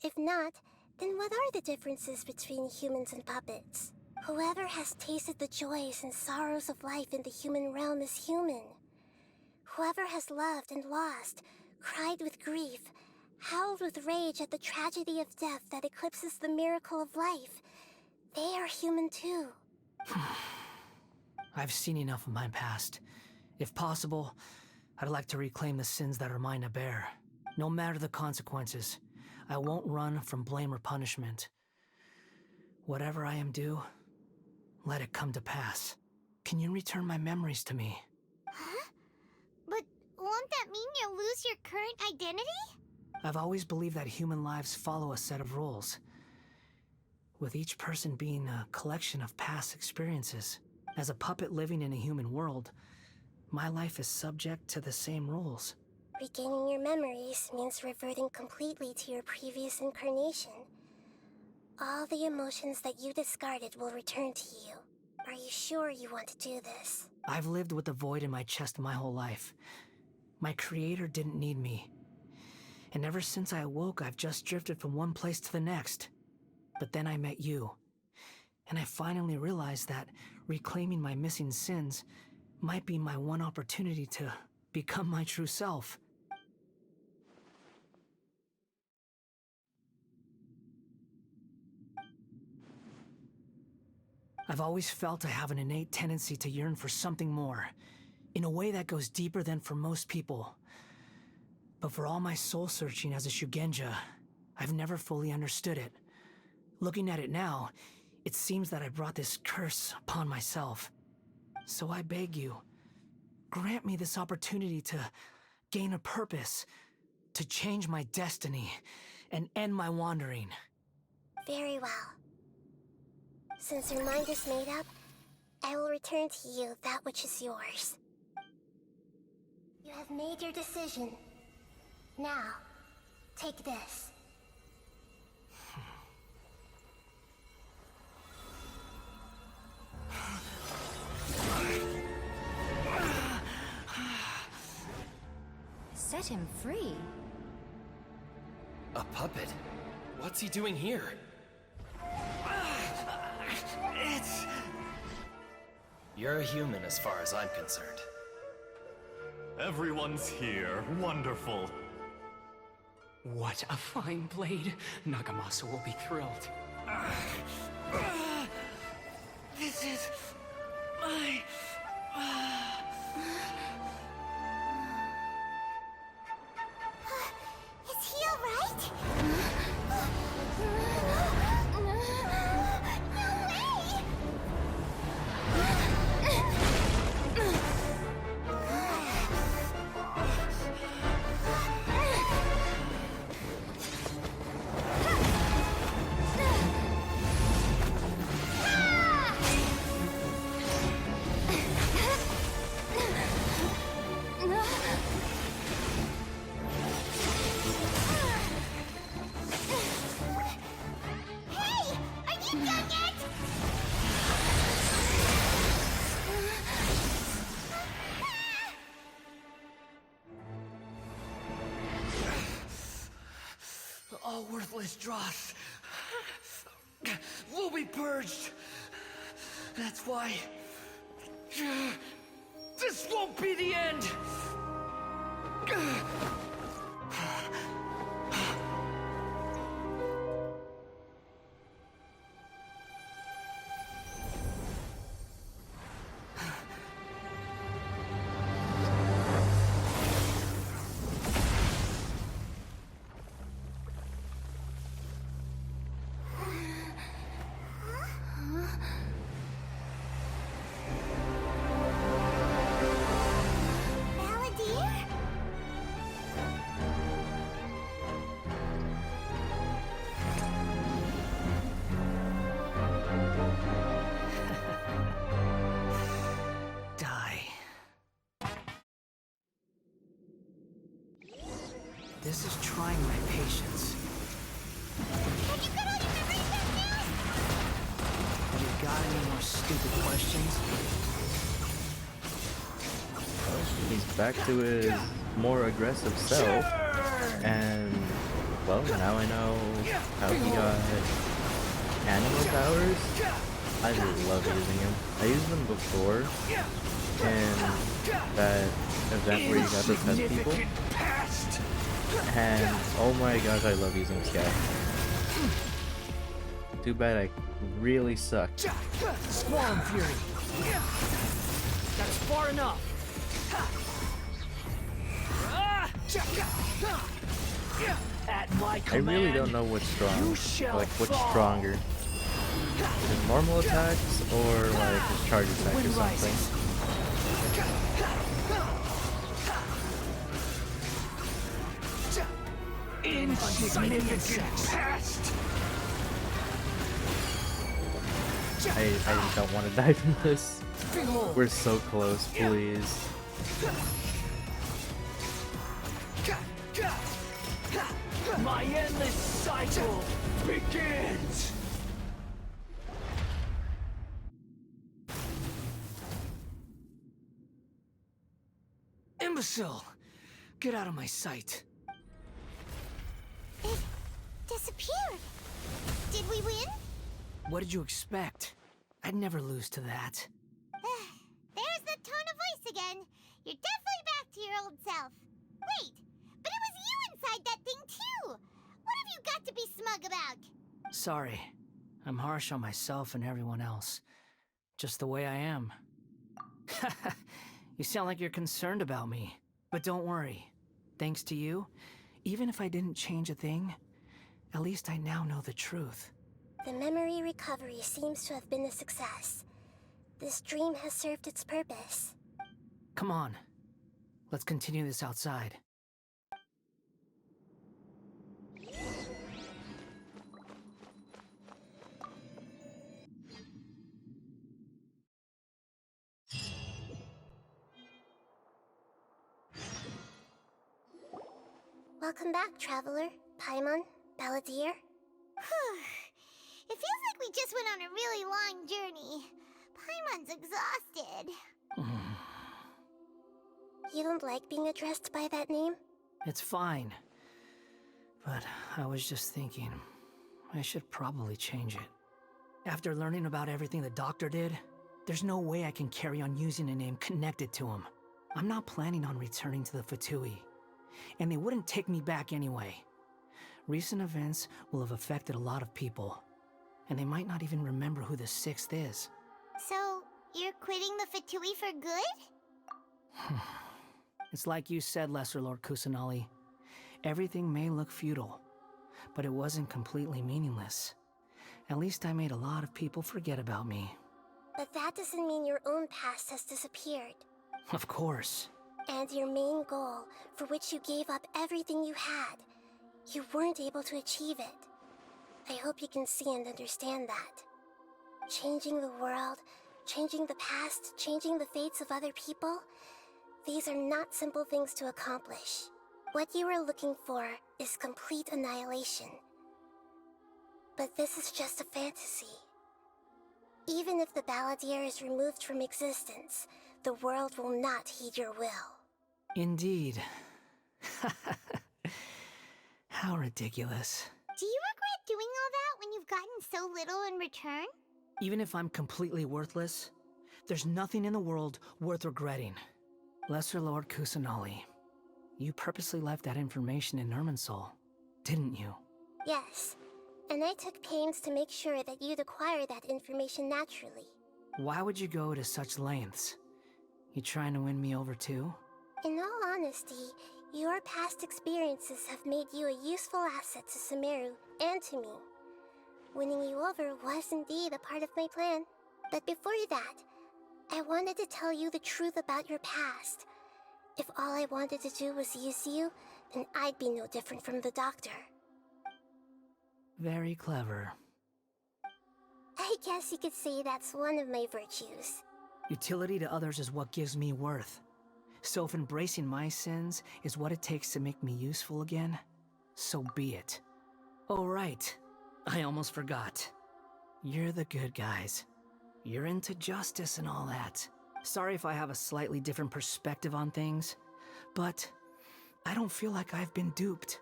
If not, then what are the differences between humans and puppets? Whoever has tasted the joys and sorrows of life in the human realm is human. Whoever has loved and lost, cried with grief, howled with rage at the tragedy of death that eclipses the miracle of life, they are human too. I've seen enough of my past. If possible, I'd like to reclaim the sins that are mine to bear. No matter the consequences, I won't run from blame or punishment. Whatever I am due, let it come to pass. Can you return my memories to me? Huh? But won't that mean you'll lose your current identity? I've always believed that human lives follow a set of rules, with each person being a collection of past experiences. As a puppet living in a human world, my life is subject to the same rules. Regaining your memories means reverting completely to your previous incarnation. All the emotions that you discarded will return to you. Are you sure you want to do this? I've lived with a void in my chest my whole life. My creator didn't need me. And ever since I awoke, I've just drifted from one place to the next. But then I met you. And I finally realized that reclaiming my missing sins might be my one opportunity to become my true self. I've always felt I have an innate tendency to yearn for something more, in a way that goes deeper than for most people. But for all my soul-searching as a Shugenja, I've never fully understood it. Looking at it now, it seems that I brought this curse upon myself. So I beg you, grant me this opportunity to gain a purpose, to change my destiny, and end my wandering. Very well. Since your mind is made up, I will return to you that which is yours. You have made your decision. Now, take this. Set him free? A puppet? What's he doing here? You're a human as far as I'm concerned. Everyone's here. Wonderful. What a fine blade. Nagamasu will be thrilled. This is my... Is he alright? All worthless dross will be purged. That's why this won't be the end. This is trying my patience. You got any more stupid questions? He's back to his more aggressive self, and well, now I know how he got animal powers. I love using him. I used them before in that event where you got to test people, and oh my gosh, I love using this guy. Too bad I really sucked. Squall Fury. That's far enough. At my I really don't know what's strong, like what's stronger. His normal attacks or like his charge attack or something. Insignificant past. I don't want to die from this. We're so close, please. My endless cycle begins! Imbecile! Get out of my sight. What did you expect? I'd never lose to that. There's the tone of voice again. You're definitely back to your old self. Wait, but it was you inside that thing too! What have you got to be smug about? Sorry. I'm harsh on myself and everyone else. Just the way I am. You sound like you're concerned about me. But don't worry. Thanks to you, even if I didn't change a thing, at least I now know the truth. The memory recovery seems to have been a success. This dream has served its purpose. Come on. Let's continue this outside. Welcome back, Traveler, Paimon, Balladeer. It feels like we just went on a really long journey. Paimon's exhausted. You don't like being addressed by that name? It's fine. But I was just thinking, I should probably change it. After learning about everything the doctor did, there's no way I can carry on using a name connected to him. I'm not planning on returning to the Fatui, and they wouldn't take me back anyway. Recent events will have affected a lot of people, and they might not even remember who the 6th is. So, you're quitting the Fatui for good? It's like you said, Lesser Lord Kusanali. Everything may look futile, but it wasn't completely meaningless. At least I made a lot of people forget about me. But that doesn't mean your own past has disappeared. Of course. And your main goal, for which you gave up everything you had, you weren't able to achieve it. I hope you can see and understand that. Changing the world, changing the past, changing the fates of other people, these are not simple things to accomplish. What you are looking for is complete annihilation. But this is just a fantasy. Even if the Balladeer is removed from existence, the world will not heed your will. Indeed. How ridiculous. Do you regret doing all that when you've gotten so little in return? Even if I'm completely worthless, there's nothing in the world worth regretting. Lesser Lord Kusanali, you purposely left that information in Irminsul, didn't you? Yes, and I took pains to make sure that you'd acquire that information naturally. Why would you go to such lengths? You trying to win me over too? In all honesty, your past experiences have made you a useful asset to Sumeru and to me. Winning you over was indeed a part of my plan. But before that, I wanted to tell you the truth about your past. If all I wanted to do was use you, then I'd be no different from the doctor. Very clever. I guess you could say that's one of my virtues. Utility to others is what gives me worth. So if embracing my sins is what it takes to make me useful again, so be it. Oh right, I almost forgot. You're the good guys. You're into justice and all that. Sorry if I have a slightly different perspective on things, but I don't feel like I've been duped.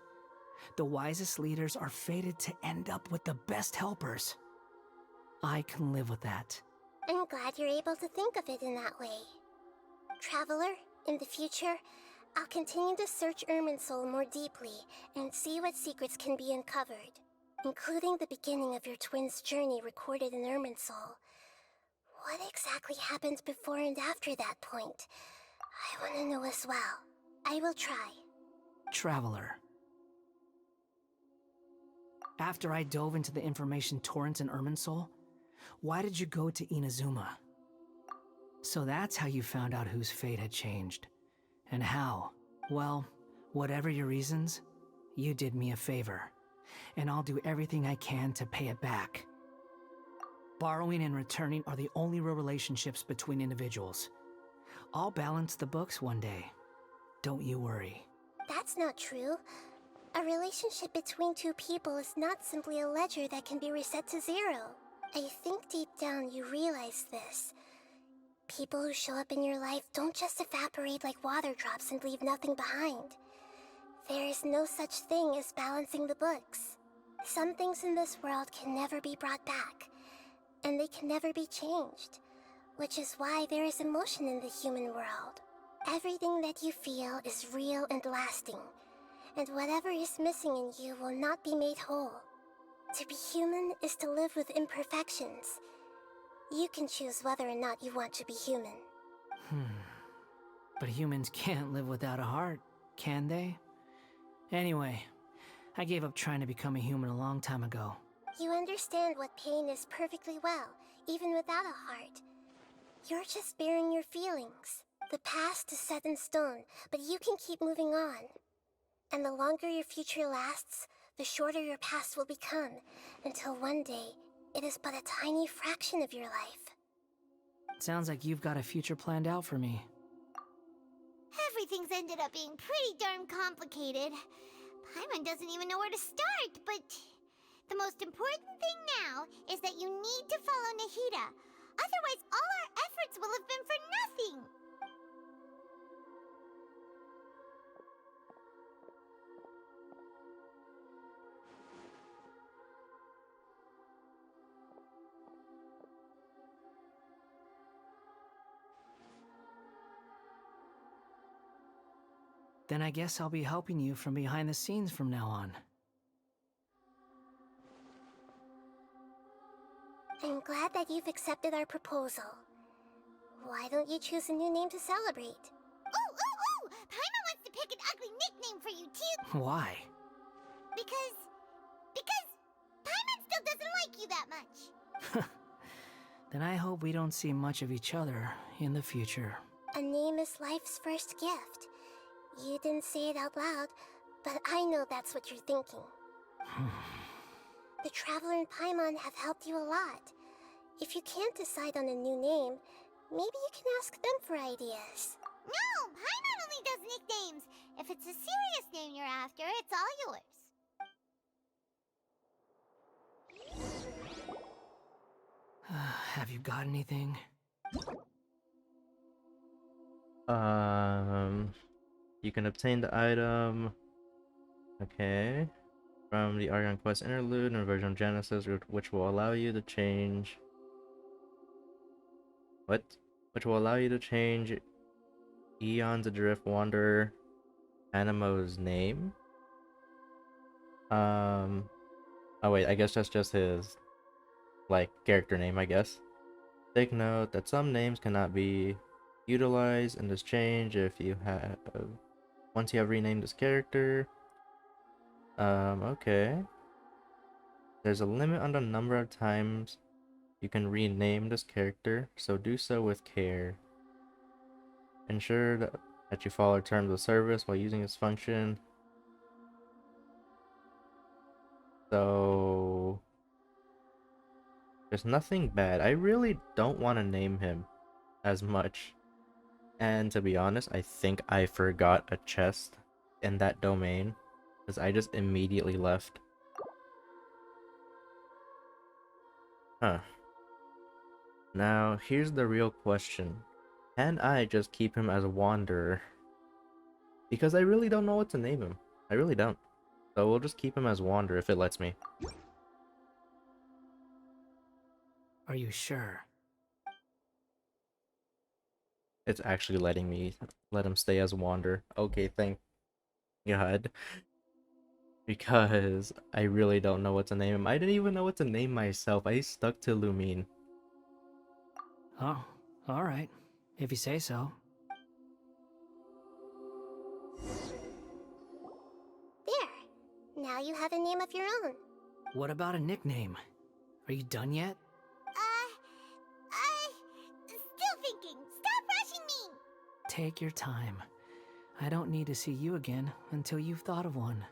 The wisest leaders are fated to end up with the best helpers. I can live with that. I'm glad you're able to think of it in that way. Traveler, in the future, I'll continue to search Irminsul more deeply and see what secrets can be uncovered, including the beginning of your twins' journey recorded in Irminsul. What exactly happened before and after that point? I want to know as well. I will try. Traveler. After I dove into the information torrents in Irminsul, why did you go to Inazuma? So that's how you found out whose fate had changed. And how? Well, whatever your reasons, you did me a favor. And I'll do everything I can to pay it back. Borrowing and returning are the only real relationships between individuals. I'll balance the books one day. Don't you worry. That's not true. A relationship between two people is not simply a ledger that can be reset to zero. I think deep down you realize this. People who show up in your life don't just evaporate like water drops and leave nothing behind. There is no such thing as balancing the books. Some things in this world can never be brought back, and they can never be changed, which is why there is emotion in the human world. Everything that you feel is real and lasting, and whatever is missing in you will not be made whole. To be human is to live with imperfections. You can choose whether or not you want to be human. But humans can't live without a heart, can they? Anyway, I gave up trying to become a human a long time ago. You understand what pain is perfectly well, even without a heart. You're just bearing your feelings. The past is set in stone, but you can keep moving on. And the longer your future lasts, the shorter your past will become, until one day, it is but a tiny fraction of your life. Sounds like you've got a future planned out for me. Everything's ended up being pretty darn complicated. Paimon doesn't even know where to start, but the most important thing now is that you need to follow Nahida. Otherwise, all our efforts will have been for nothing. Then I guess I'll be helping you from behind the scenes from now on. I'm glad that you've accepted our proposal. Why don't you choose a new name to celebrate? Ooh! Paimon wants to pick an ugly nickname for you, too. Why? Because Paimon still doesn't like you that much. Then I hope we don't see much of each other in the future. A name is life's first gift. You didn't say it out loud, but I know that's what you're thinking. The Traveler and Paimon have helped you a lot. If you can't decide on a new name, maybe you can ask them for ideas. No, Paimon only does nicknames. If it's a serious name you're after, it's all yours. Have you got anything? You can obtain the item. Okay. From the Argon Quest interlude and version of Genesis, which will allow you to change. What? Which will allow you to change Eons Adrift Wanderer Animo's name. Oh wait, I guess that's just his, like, character name, I guess. Take note that some names cannot be utilized in this change if you have once you have renamed this character. Okay. There's a limit on the number of times you can rename this character, so do so with care. Ensure that you follow terms of service while using this function. So there's nothing bad. I really don't want to name him as much. And to be honest, I think I forgot a chest in that domain, because I just immediately left. Huh. Now, here's the real question. Can I just keep him as a Wanderer? Because I really don't know what to name him. I really don't. So we'll just keep him as Wanderer if it lets me. Are you sure? It's actually letting me let him stay as Wanderer. Okay, thank God. Because I really don't know what to name him. I didn't even know what to name myself. I stuck to Lumine. Oh, alright. If you say so. There. Now you have a name of your own. What about a nickname? Are you done yet? Still thinking. Stop rushing me! Take your time. I don't need to see you again until you've thought of one.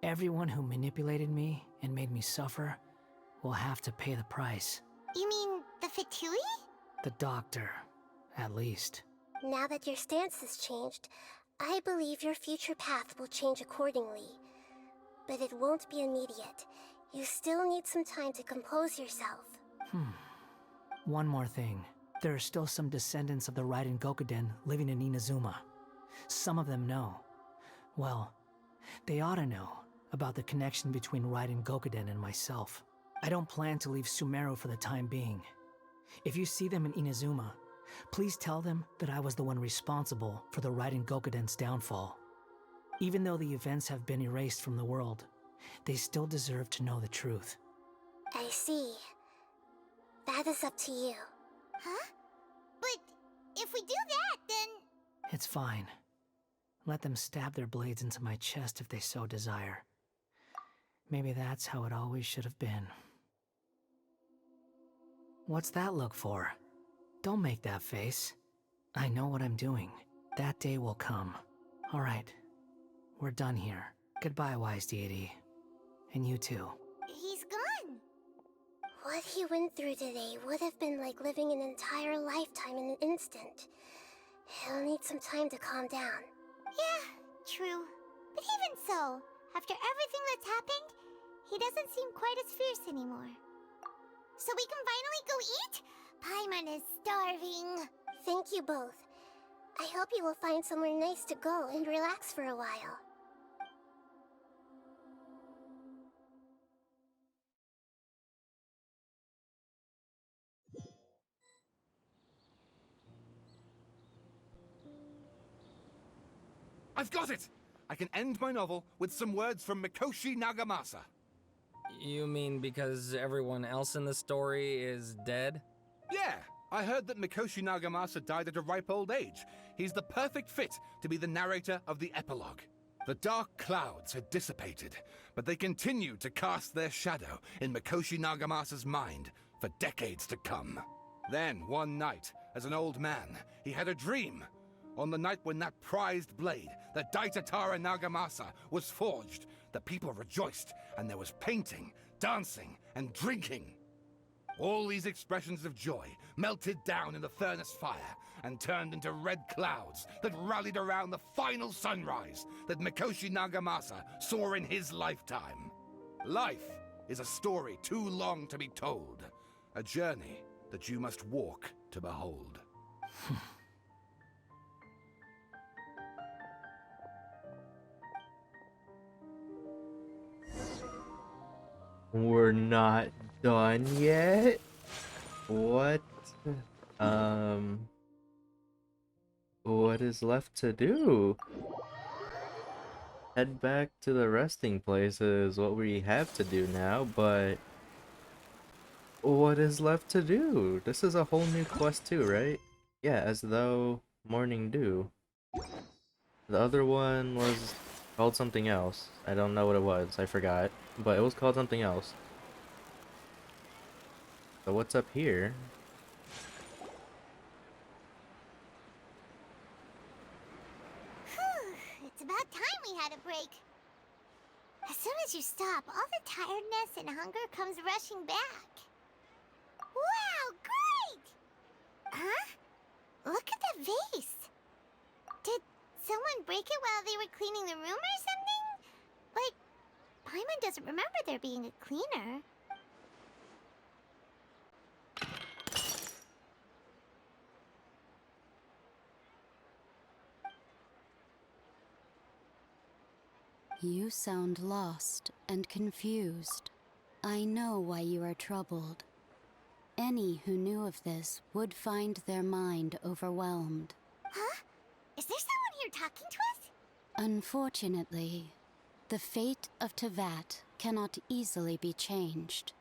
Everyone who manipulated me and made me suffer will have to pay the price. You mean the Fatui? The doctor, at least. Now that your stance has changed, I believe your future path will change accordingly. But it won't be immediate. You still need some time to compose yourself. One more thing. There are still some descendants of the Raiden Gokuden living in Inazuma. Some of them know. Well, they ought to know about the connection between Raiden Gokuden and myself. I don't plan to leave Sumeru for the time being. If you see them in Inazuma, please tell them that I was the one responsible for the Raiden Gokuden's downfall. Even though the events have been erased from the world, they still deserve to know the truth. I see. That is up to you. Huh? But if we do that, then... It's fine. Let them stab their blades into my chest if they so desire. Maybe that's how it always should have been. What's that look for? Don't make that face. I know what I'm doing. That day will come. All right. We're done here. Goodbye, wise deity. And you too. He's gone. What he went through today would have been like living an entire lifetime in an instant. He'll need some time to calm down. Yeah, true. But even so, after everything that's happened, he doesn't seem quite as fierce anymore. So we can finally go eat? Paimon is starving. Thank you both. I hope you will find somewhere nice to go and relax for a while. I've got it! I can end my novel with some words from Mikoshi Nagamasa. You mean because everyone else in the story is dead? Yeah, I heard that Mikoshi Nagamasa died at a ripe old age. He's the perfect fit to be the narrator of the epilogue. The dark clouds had dissipated, but they continued to cast their shadow in Mikoshi Nagamasa's mind for decades to come. Then, one night, as an old man, he had a dream. On the night when that prized blade, the Daitatara Nagamasa, was forged, the people rejoiced, and there was painting, dancing, and drinking. All these expressions of joy melted down in the furnace fire and turned into red clouds that rallied around the final sunrise that Mikoshi Nagamasa saw in his lifetime. Life is a story too long to be told, a journey that you must walk to behold. We're not done yet? What? What is left to do? Head back to the resting place is what we have to do now, but what is left to do? This is a whole new quest too, right? Yeah, as though Morning Dew. The other one was called something else. I don't know what it was, I forgot. But it was called something else. So what's up here? It's about time we had a break. As soon as you stop, all the tiredness and hunger comes rushing back. Wow, great! Huh? Look at the vase. Did someone break it while they were cleaning the room or something? Like, Paimon doesn't remember there being a cleaner. You sound lost and confused. I know why you are troubled. Any who knew of this would find their mind overwhelmed. Huh? Is there someone here talking to us? Unfortunately, the fate of Tevat cannot easily be changed.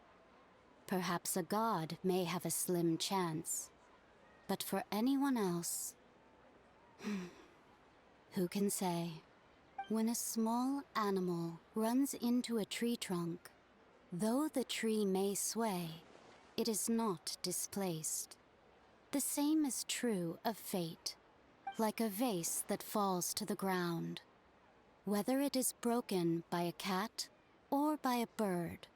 Perhaps a god may have a slim chance, but for anyone else, who can say? When a small animal runs into a tree trunk, though the tree may sway, it is not displaced. The same is true of fate, like a vase that falls to the ground. Whether it is broken by a cat or by a bird,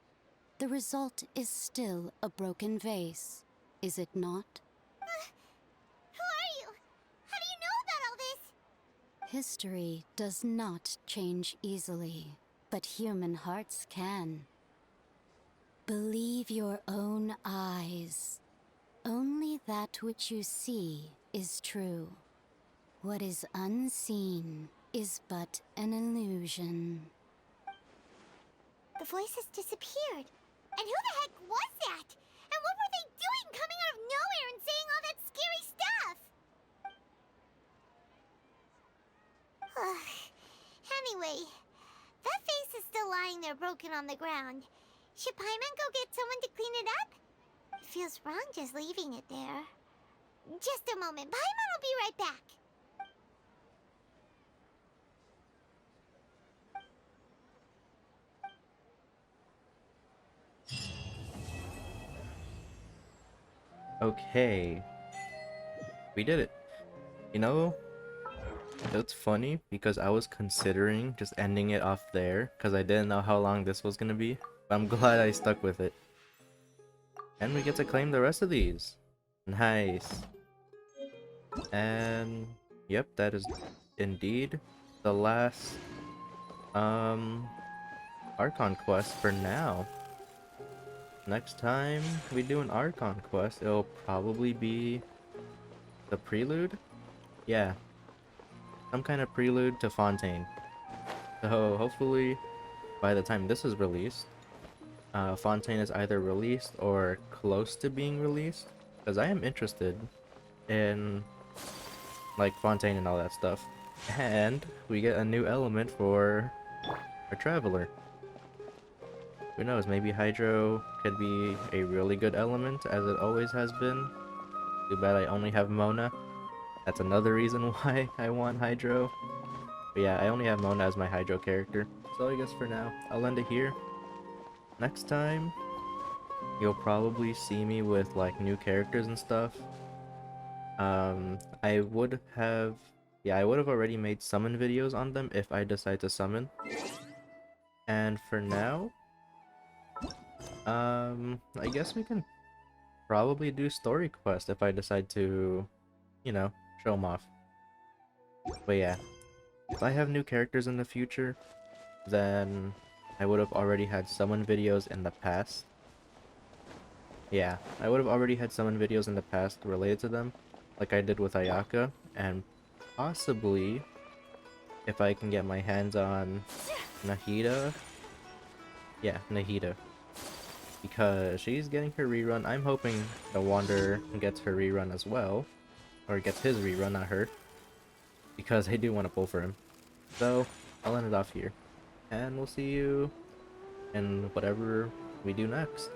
the result is still a broken vase, is it not? Who are you? How do you know about all this? History does not change easily, but human hearts can. Believe your own eyes. Only that which you see is true. What is unseen is but an illusion. The voice has disappeared. And who the heck was that? And what were they doing coming out of nowhere and saying all that scary stuff? Anyway, that face is still lying there broken on the ground. Should Paimon go get someone to clean it up? It feels wrong just leaving it there. Just a moment. Paimon will be right back. Okay. We did it. You know, it's funny because I was considering just ending it off there because I didn't know how long this was gonna be. But I'm glad I stuck with it. And we get to claim the rest of these. Nice. And yep, that is indeed the last Archon quest for now. Next time we do an Archon quest, it'll probably be the prelude? Yeah. Some kind of prelude to Fontaine. So hopefully by the time this is released, Fontaine is either released or close to being released. Because I am interested in like Fontaine and all that stuff. And we get a new element for our Traveler. Who knows, maybe Hydro could be a really good element, as it always has been. Too bad I only have Mona. That's another reason why I want Hydro. But yeah, I only have Mona as my Hydro character. So I guess for now, I'll end it here. Next time, you'll probably see me with like new characters and stuff. I would have already made summon videos on them if I decide to summon. And for now, I guess we can probably do story quest if I decide to, you know, show them off. But yeah, if I have new characters in the future, then I would have already had summon videos in the past. Yeah, I would have already had summon videos in the past related to them, like I did with Ayaka, and possibly, if I can get my hands on Nahida. Yeah, Nahida. Because she's getting her rerun. I'm hoping the Wanderer gets her rerun as well. Or gets his rerun, not her. Because I do want to pull for him. So, I'll end it off here. And we'll see you in whatever we do next.